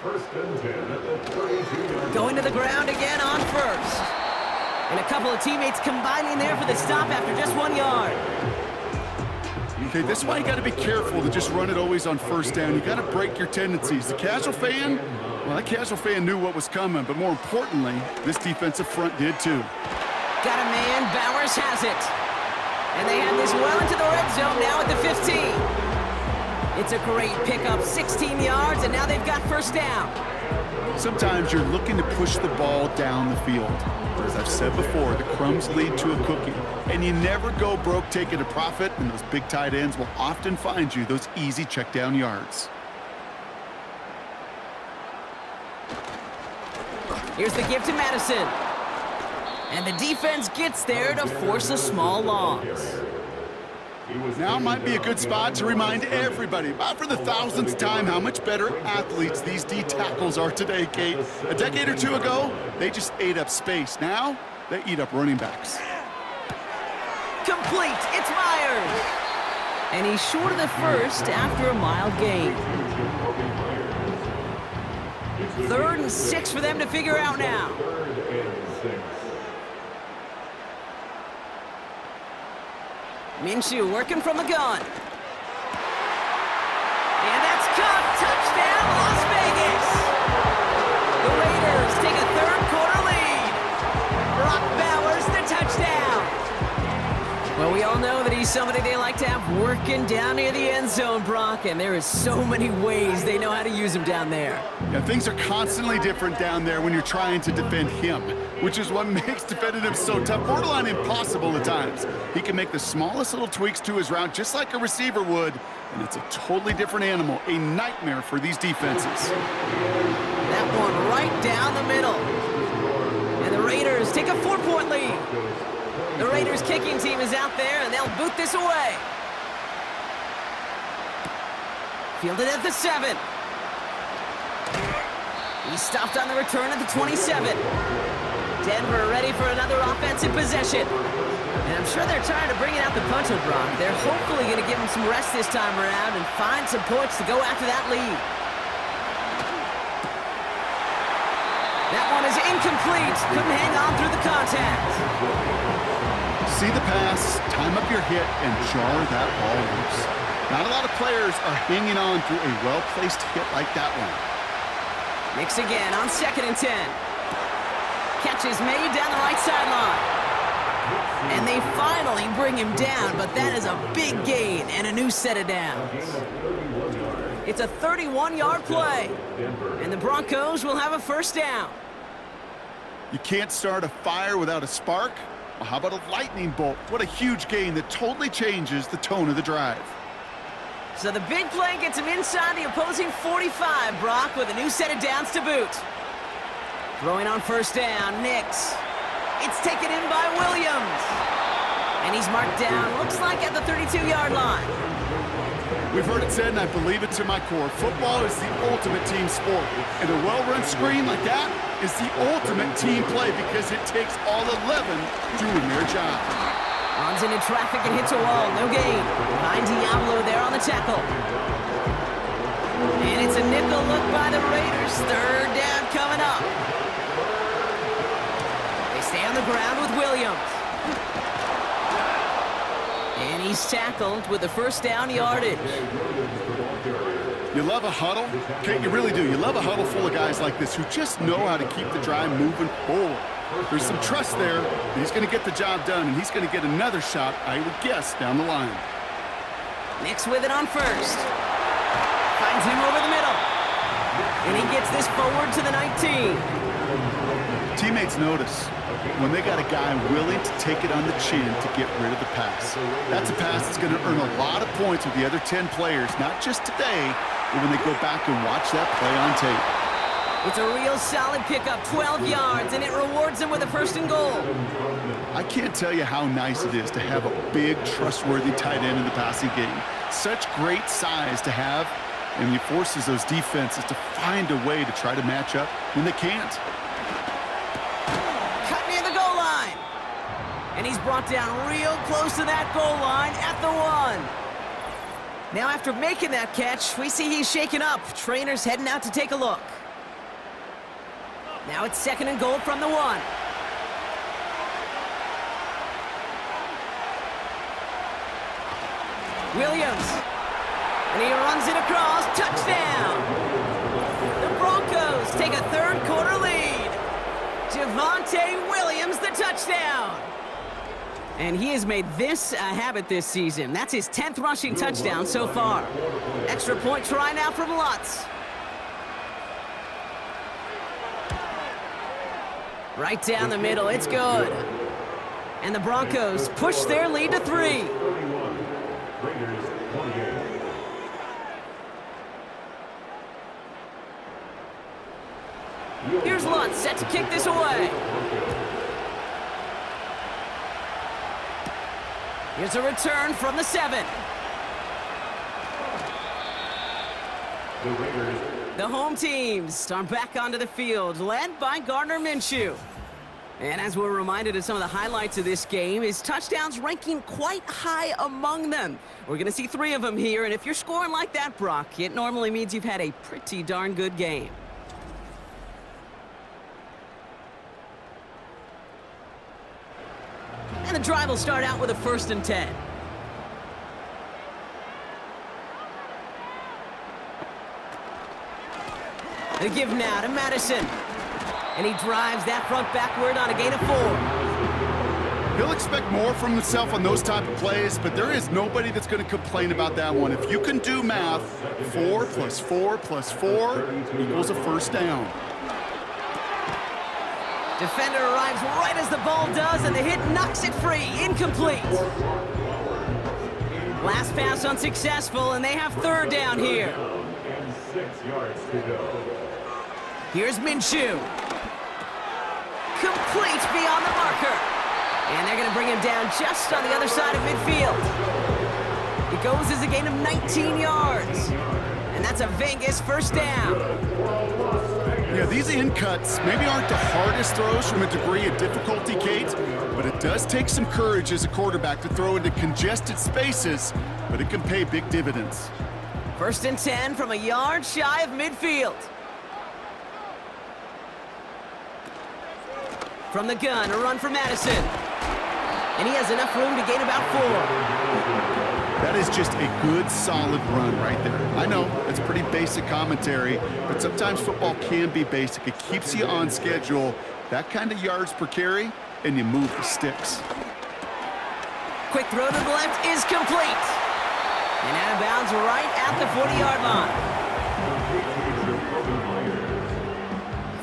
1st and 10 at the 32. Going to the ground again on 1st. And a couple of teammates combining there for the stop after just 1 yard. Okay, this is why you got to be careful to just run it always on 1st down. You got to break your tendencies. The casual fan, well, that casual fan knew what was coming, but more importantly, this defensive front did too. Got a man, Bowers has it. And they have this well into the red zone now at the 15. It's a great pickup, 16 yards, and now they've got 1st down. Sometimes you're looking to push the ball down the field. But as I've said before, the crumbs lead to a cookie. And you never go broke taking a profit, and those big tight ends will often find you those easy check down yards. Here's the give to Madison. And the defense gets there to force a small loss. Now might be a good spot to remind everybody, about for the 1000th time, how much better athletes these D tackles are today, Kate. A decade or 2 ago, they just ate up space. Now, they eat up running backs. Complete, it's Myers. And he's short of the 1st after a mild gain. 3rd and 6 for them to figure out now. 3rd and 6. Minshew working from the gun. And that's caught. Touchdown, Las Vegas. The Raiders take a 3rd quarter lead. Brock Bowers, the touchdown. Well, we all know that he's somebody they like to have working down near the end zone, Brock, and there is so many ways they know how to use him down there. Yeah, things are constantly different down there when you're trying to defend him, which is what makes defending him so tough, borderline impossible at times. He can make the smallest little tweaks to his route just like a receiver would, and it's a totally different animal, a nightmare for these defenses. That one right down the middle. And the Raiders take a 4-point lead. The Raiders kicking team is out there, and they'll boot this away. Fielded at the 7. He's stopped on the return at the 27. Denver ready for another offensive possession. And I'm sure they're trying to bring it out the puncher, Brock. They're hopefully going to give him some rest this time around and find some points to go after that lead. That one is incomplete. Couldn't hang on through the contact. See the pass, time up your hit, and jar that ball loose. Not a lot of players are hanging on through a well-placed hit like that one. Mix again on 2nd and 10. Catch is made down the right sideline. And they finally bring him down, but that is a big gain and a new set of downs. It's a 31-yard play, and the Broncos will have a first down. You can't start a fire without a spark. Well, how about a lightning bolt? What a huge gain that totally changes the tone of the drive. So the big play gets him inside the opposing 45, Brock, with a new set of downs to boot. Throwing on first down, Nix. It's taken in by Williams. And he's marked down, looks like at the 32-yard line. We've heard it said, and I believe it to my core, football is the ultimate team sport. And a well-run screen like that is the ultimate team play because it takes all 11 doing their job. Runs into traffic and hits a wall, no gain. Behind Diablo there on the tackle. And it's a nickel look by the Raiders. Third down coming up. They stay on the ground with Williams. And he's tackled with the first down yardage. You love a huddle? Okay, you really do. You love a huddle full of guys like this who just know how to keep the drive moving forward. There's some trust there. He's going to get the job done, and he's going to get another shot, I would guess, down the line. Nix with it on first. Finds him over the middle. And he gets this forward to the 19. Teammates notice when they got a guy willing to take it on the chin to get rid of the pass. That's a pass that's going to earn a lot of points with the other 10 players, not just today, but when they go back and watch that play on tape. It's a real solid pickup, 12 yards, and it rewards him with a first and goal. I can't tell you how nice it is to have a big, trustworthy tight end in the passing game. Such great size to have, and he forces those defenses to find a way to try to match up when they can't. Cut near the goal line. And he's brought down real close to that goal line at the 1. Now after making that catch, we see he's shaken up. Trainer's heading out to take a look. Now it's 2nd and goal from the 1. Williams. And he runs it across. Touchdown. The Broncos take a third-quarter lead. Javonte Williams, the touchdown. And he has made this a habit this season. That's his 10th rushing touchdown so far. Extra point try now from Lutz. Right down the middle, it's good. And the Broncos push their lead to 3. Here's Lutz set to kick this away. Here's a return from the 7. The home teams are back onto the field, led by Gardner Minshew. And as we're reminded of some of the highlights of this game, his touchdowns ranking quite high among them. We're going to see 3 of them here, and if you're scoring like that, Brock, it normally means you've had a pretty darn good game. And the drive will start out with a 1st and 10. They give now to Madison. And he drives that front backward on a gain of 4. He'll expect more from himself on those type of plays, but there is nobody that's going to complain about that one. If you can do math, 4 + 4 + 4 equals a first down. Defender arrives right as the ball does, and the hit knocks it free. Incomplete. Last pass unsuccessful, and they have 3rd down here. And 6 yards to go. Here's Minshew. Complete beyond the marker. And they're going to bring him down just on the other side of midfield. It goes as a gain of 19 yards. And that's a Vegas first down. Yeah, these in cuts maybe aren't the hardest throws from a degree of difficulty, Kate, but it does take some courage as a quarterback to throw into congested spaces, but it can pay big dividends. 1st and 10 from a yard shy of midfield. From the gun, a run for Madison. And he has enough room to gain about 4. That is just a good, solid run right there. I know, it's pretty basic commentary, but sometimes football can be basic. It keeps you on schedule. That kind of yards per carry, and you move the sticks. Quick throw to the left is complete. And out of bounds right at the 40-yard line.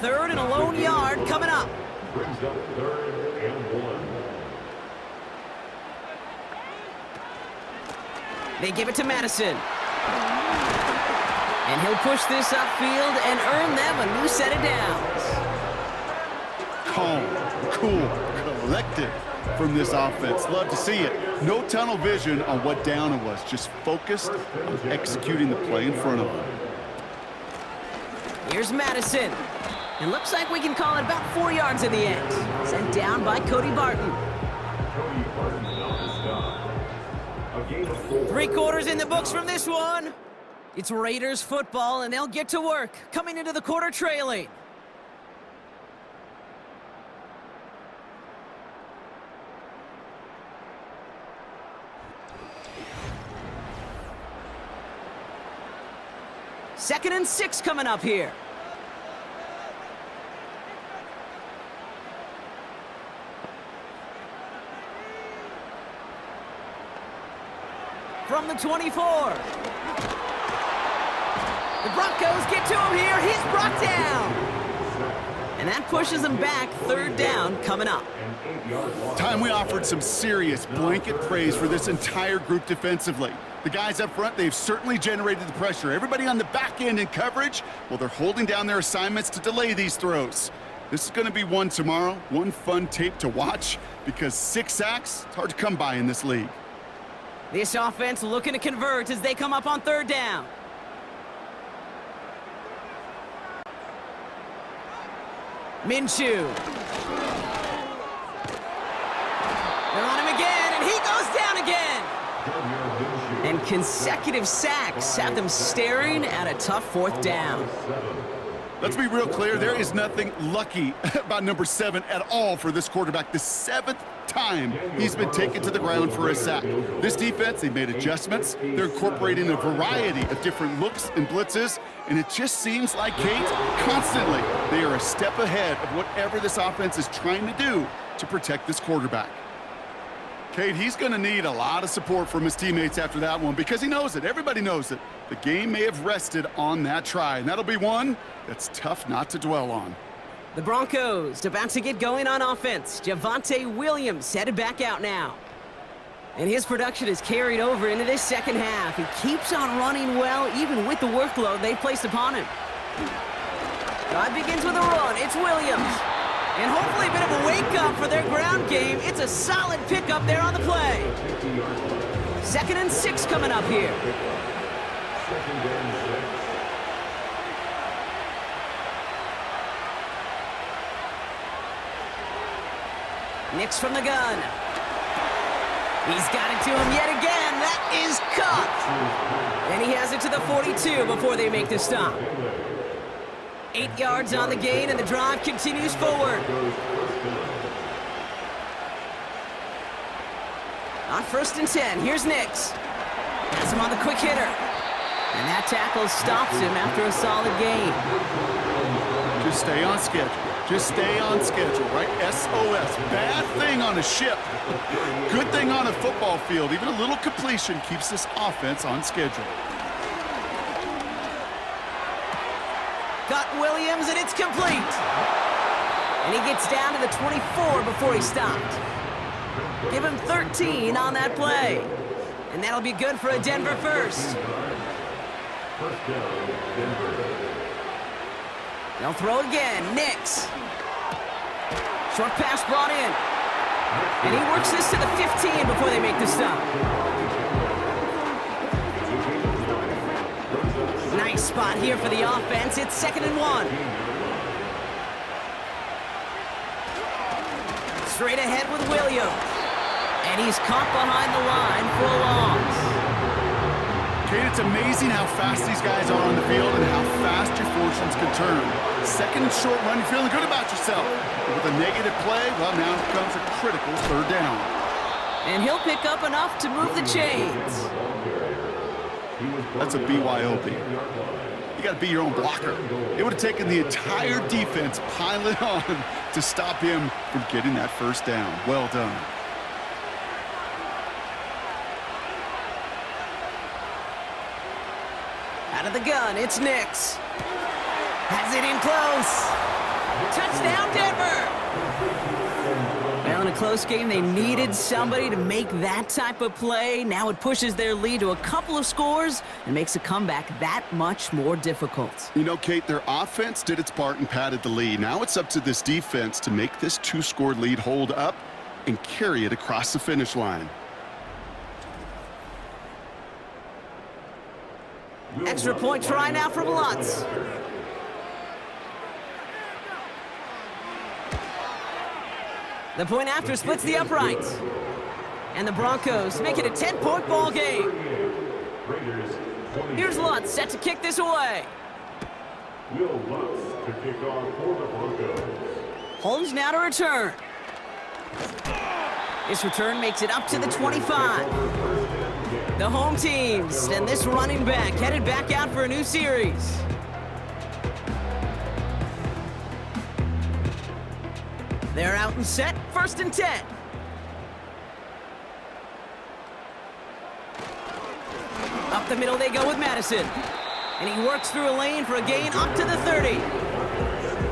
Third and a lone yard coming up. Brings up 3rd and 1. They give it to Madison. And he'll push this upfield and earn them a new set of downs. Calm, cool, collected from this offense. Love to see it. No tunnel vision on what down it was. Just focused on executing the play in front of them. Here's Madison. It looks like we can call it about 4 yards in the end. Sent down by Cody Barton. 3 quarters in the books from this one. It's Raiders football, and they'll get to work, coming into the quarter trailing. Second and 6 coming up here. From the 24. The Broncos get to him here. He's brought down. And that pushes him back. 3rd down coming up. Time we offered some serious blanket praise for this entire group defensively. The guys up front, they've certainly generated the pressure. Everybody on the back end in coverage, well, they're holding down their assignments to delay these throws. This is going to be one tomorrow, one fun tape to watch, because 6 sacks, it's hard to come by in this league. This offense looking to convert as they come up on 3rd down. Minshew. They're on him again, and he goes down again. And consecutive sacks have them staring at a tough 4th down. Let's be real clear, there is nothing lucky about number 7 at all for this quarterback. The 7th time he's been taken to the ground for a sack. This defense, they've made adjustments. They're incorporating a variety of different looks and blitzes, and it just seems like, Kate, constantly they are a step ahead of whatever this offense is trying to do to protect this quarterback. Kate, he's going to need a lot of support from his teammates after that one because he knows it. Everybody knows it. The game may have rested on that try, and that'll be one that's tough not to dwell on. The Broncos about to get going on offense. Javonte Williams headed back out now. And his production is carried over into this second half. He keeps on running well, even with the workload they placed upon him. Drive begins with a run. It's Williams. And hopefully a bit of a wake-up for their ground game. It's a solid pickup there on the play. 2nd and 6 coming up here. Nix from the gun. He's got it to him yet again. That is caught. And he has it to the 42 before they make the stop. 8 yards on the gain, and the drive continues forward. On 1st and 10, here's Nix. Has him on the quick hitter. And that tackle stops him after a solid gain. Just stay on schedule. Just stay on schedule, right? SOS. Bad thing on a ship. Good thing on a football field. Even a little completion keeps this offense on schedule. Got Williams, and it's complete. And he gets down to the 24 before he stopped. Give him 13 on that play. And that'll be good for a Denver first. They'll throw again. Nix. Short pass brought in. And he works this to the 15 before they make the stop. Nice spot here for the offense. It's 2nd and 1. Straight ahead with Williams. And he's caught behind the line for a loss. Kate, it's amazing how fast these guys are on the field and how fast your fortunes can turn. 2nd and short run, you're feeling good about yourself. But with a negative play, well, now comes a critical 3rd down. And he'll pick up enough to move the chains. That's a BYOB. You got to be your own blocker. It would have taken the entire defense piling on to stop him from getting that first down. Well done. Out of the gun, it's Nix. Has it in close. Touchdown, Denver! Well, in a close game, they needed somebody to make that type of play. Now it pushes their lead to a couple of scores and makes a comeback that much more difficult. You know, Kate, their offense did its part and padded the lead. Now it's up to this defense to make this 2-score lead hold up and carry it across the finish line. Extra point try now from Lutz. The point after splits the uprights. And the Broncos make it a 10-point ball game. Here's Lutz set to kick this away. Will Lutz to kick off for the Broncos. Holmes now to return. This return makes it up to the 25. The home team send this running back headed back out for a new series. They're out and set, 1st and 10. Up the middle they go with Madison. And he works through a lane for a gain up to the 30.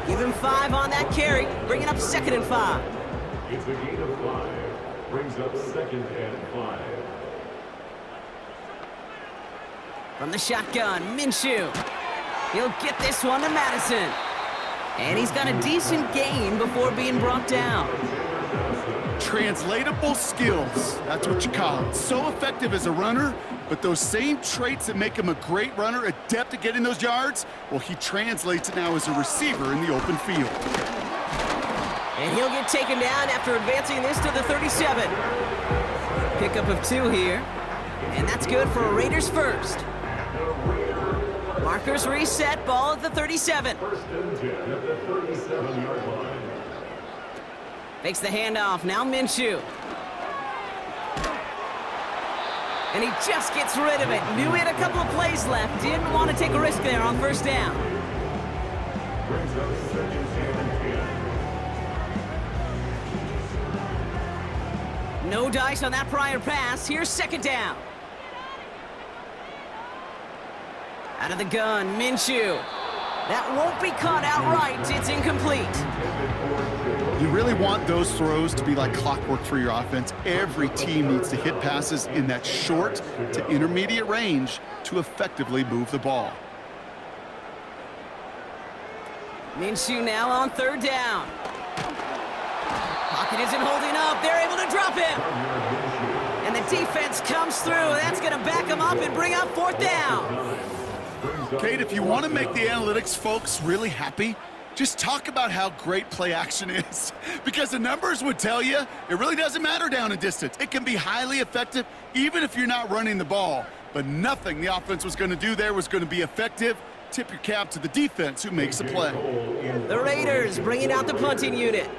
Give him 5 on that carry, bringing up 2nd and 5. It's a gain of 5. Brings up 2nd and 5. From the shotgun, Minshew. He'll get this one to Madison. And he's got a decent gain before being brought down. Translatable skills, that's what you call it. So effective as a runner, but those same traits that make him a great runner, adept at getting those yards, well, he translates it now as a receiver in the open field. And he'll get taken down after advancing this to the 37. Pickup of 2 here. And that's good for a Raiders first. Markers reset, ball at the 37. 1st and 10 at the 37-yard line. Makes the handoff, now Minshew. And he just gets rid of it. Knew he had a couple of plays left. Didn't want to take a risk there on 1st down. Brings up 2nd and 10. No dice on that prior pass. Here's 2nd down. Out of the gun, Minshew. That won't be caught outright. It's incomplete. You really want those throws to be like clockwork for your offense. Every team needs to hit passes in that short to intermediate range to effectively move the ball. Minshew now on 3rd down. Pocket isn't holding up. They're able to drop him. And the defense comes through. That's going to back him up and bring up 4th down. Kate, if you want to make the analytics folks really happy, just talk about how great play action is. Because the numbers would tell you it really doesn't matter down and distance. It can be highly effective even if you're not running the ball. But nothing the offense was going to do there was going to be effective. Tip your cap to the defense who makes the play. The Raiders bringing out the punting unit.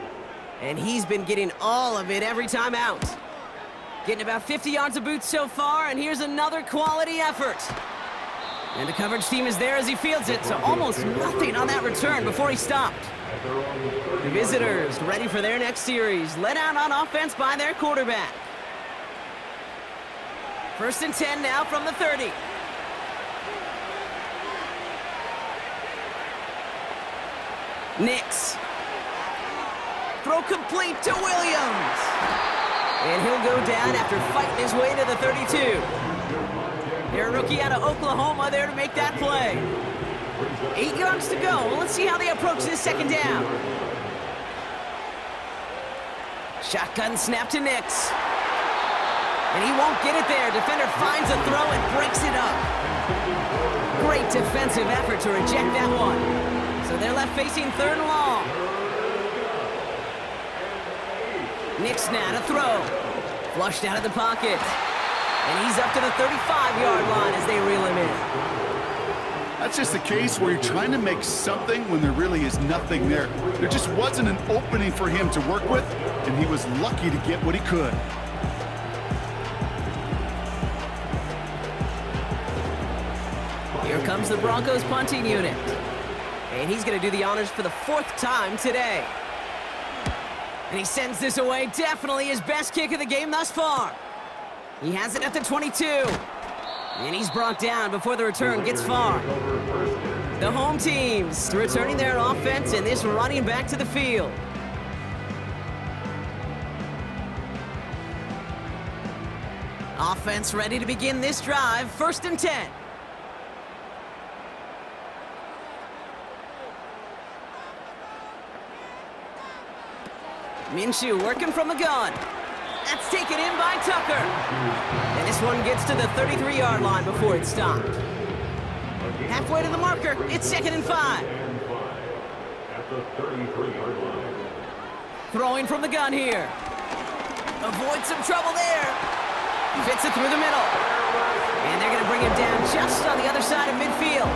And he's been getting all of it every time out. Getting about 50 yards of boots so far, and here's another quality effort. And the coverage team is there as he fields it, so almost nothing on that return before he stopped. The visitors ready for their next series, led out on offense by their quarterback. 1st and 10 now from the 30. Nix. Throw complete to Williams. And he'll go down after fighting his way to the 32. Their rookie out of Oklahoma there to make that play. 8 yards to go. Well, let's see how they approach this 2nd down. Shotgun snap to Nix. And he won't get it there. Defender finds a throw and breaks it up. Great defensive effort to reject that one. So they're left facing 3rd and long. Nix now to throw. Flushed out of the pocket. And he's up to the 35-yard line as they reel him in. That's just a case where you're trying to make something when there really is nothing there. There just wasn't an opening for him to work with, and he was lucky to get what he could. Here comes the Broncos punting unit. And he's going to do the honors for the 4th time today. And he sends this away. Definitely his best kick of the game thus far. He has it at the 22. And he's brought down before the return gets far. The home teams returning their offense and this running back to the field. Offense ready to begin this drive. 1st and 10. Minshew working from the gun. That's taken in by Tucker. And this one gets to the 33-yard line before it's stopped. Halfway to the marker, it's 2nd and 5. At the 33-yard line. Throwing from the gun here. Avoid some trouble there. Fits it through the middle. And they're going to bring him down just on the other side of midfield.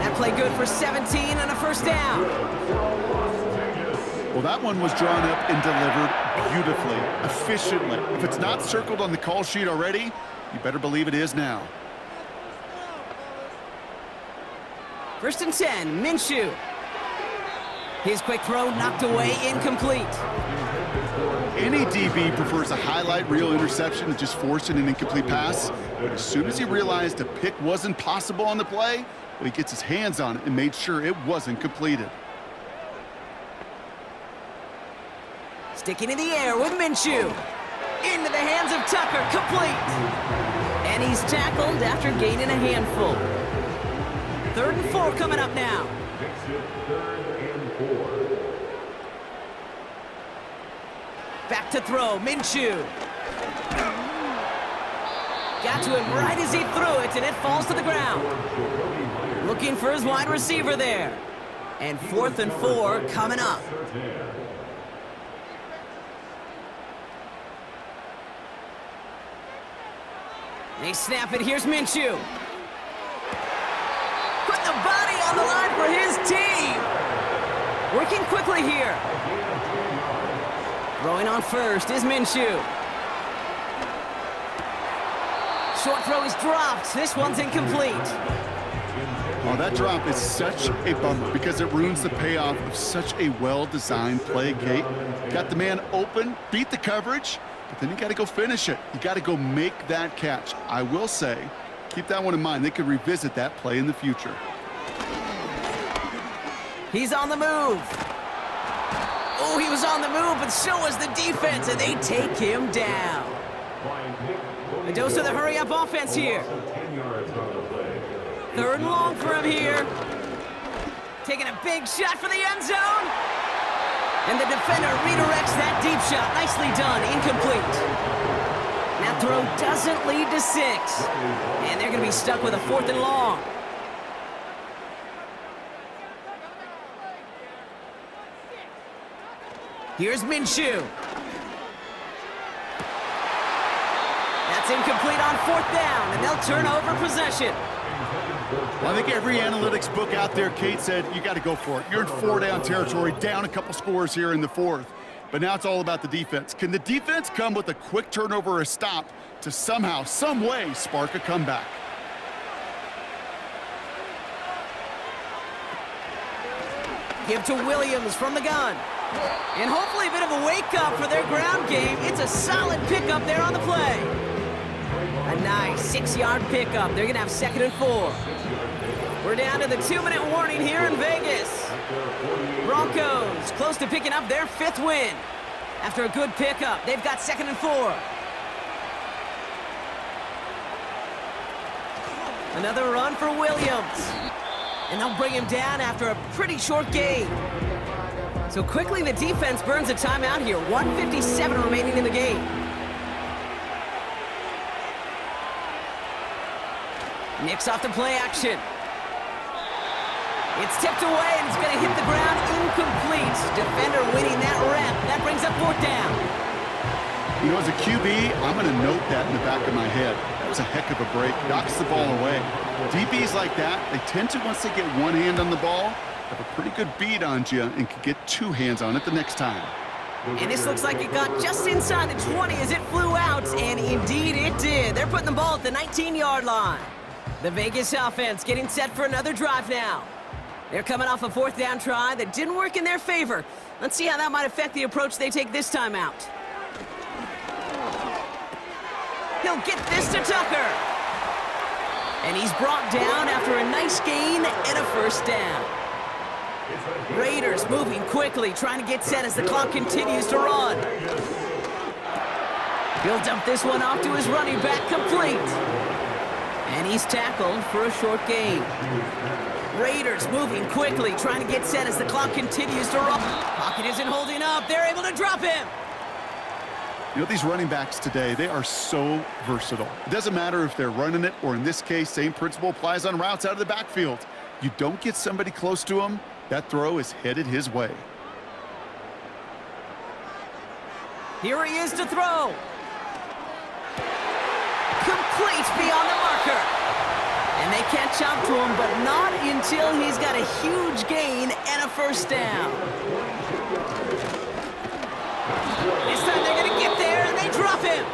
That play good for 17 and a 1st down. Well, that one was drawn up and delivered beautifully, efficiently. If it's not circled on the call sheet already, you better believe it is now. 1st and 10, Minshew. His quick throw knocked away, incomplete. Any DB prefers a highlight reel interception to just forcing an incomplete pass. But as soon as he realized a pick wasn't possible on the play, well, he gets his hands on it and made sure it wasn't completed. Sticking in the air with Minshew. Into the hands of Tucker, complete. And he's tackled after gaining a handful. 3rd and 4 coming up now. Makes it 3rd and 4. Back to throw, Minshew. Got to him right as he threw it, and it falls to the ground. Looking for his wide receiver there. And 4th and 4 coming up. They snap it. Here's Minshew. Put the body on the line for his team. Working quickly here. Throwing on 1st is Minshew. Short throw is dropped. This one's incomplete. Oh, that drop is such a bummer because it ruins the payoff of such a well-designed play, Kate. Got the man open, beat the coverage, but then you got to go finish it. You got to go make that catch. I will say, keep that one in mind. They could revisit that play in the future. He's on the move. Oh, he was on the move, but so was the defense, and they take him down. A dose of the hurry-up offense here. 3rd and long for him here. Taking a big shot for the end zone. And the defender redirects that deep shot. Nicely done, incomplete. That throw doesn't lead to 6. And they're going to be stuck with a 4th and long. Here's Minshew. That's incomplete on 4th down, and they'll turn over possession. Well, I think every analytics book out there, Kate, said you got to go for it. You're in 4-down territory, down a couple scores here in the 4th. But now it's all about the defense. Can the defense come with a quick turnover or a stop to somehow, some way, spark a comeback? Give to Williams from the gun. And hopefully a bit of a wake-up for their ground game. It's a solid pickup there on the play. A nice 6-yard pickup. They're going to have 2nd and 4. We're down to the 2-minute warning here in Vegas. Broncos close to picking up their 5th win. After a good pickup, they've got 2nd and 4. Another run for Williams. And they'll bring him down after a pretty short gain. So quickly the defense burns a timeout here. 1:57 remaining in the game. Nicks off the play action. It's tipped away and it's going to hit the ground incomplete. Defender winning that rep. That brings up 4th down. You know, as a QB, I'm going to note that in the back of my head. That was a heck of a break. Knocks the ball away. DBs like that, they tend to, once they get one hand on the ball, have a pretty good beat on you and can get 2 hands on it the next time. And this looks like it got just inside the 20 as it flew out, and indeed it did. They're putting the ball at the 19-yard line. The Vegas offense getting set for another drive now. They're coming off a 4th down try that didn't work in their favor. Let's see how that might affect the approach they take this time out. He'll get this to Tucker. And he's brought down after a nice gain and a 1st down. Raiders moving quickly, trying to get set as the clock continues to run. He'll dump this one off to his running back, complete. And he's tackled for a short gain. Raiders moving quickly, trying to get set as the clock continues to run. Pocket isn't holding up. They're able to drop him. You know, these running backs today, they are so versatile. It doesn't matter if they're running it, or in this case, same principle applies on routes out of the backfield. You don't get somebody close to him, that throw is headed his way. Here he is to throw. Complete beyond the marker. And they catch up to him, but not until he's got a huge gain and a 1st down. This time they're going to get there, and they drop him.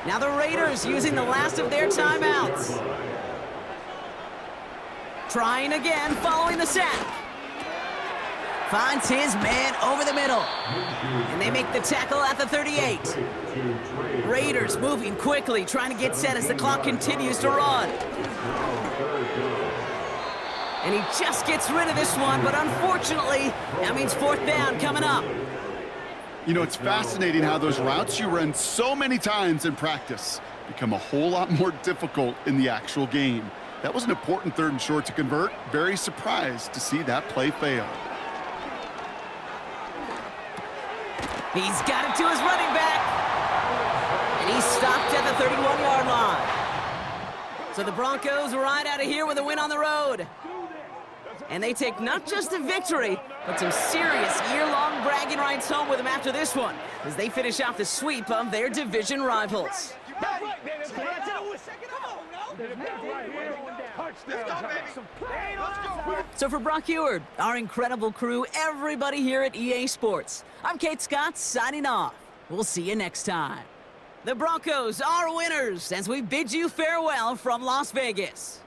Now the Raiders using the last of their timeouts. Trying again following the sack. Finds his man over the middle. And they make the tackle at the 38. Raiders moving quickly, trying to get set as the clock continues to run. And he just gets rid of this one, but unfortunately, that means 4th down coming up. You know, it's fascinating how those routes you run so many times in practice become a whole lot more difficult in the actual game. That was an important 3rd and short to convert. Very surprised to see that play fail. He's got it to his running back. And he's stopped at the 31-yard line. So the Broncos ride out of here with a win on the road. And they take not just a victory, but some serious year-long bragging rights home with them after this one, as they finish off the sweep of their division rivals. So for Brock Eward, our incredible crew, everybody here at EA Sports, I'm Kate Scott signing off. We'll see you next time. The Broncos are winners as we bid you farewell from Las Vegas.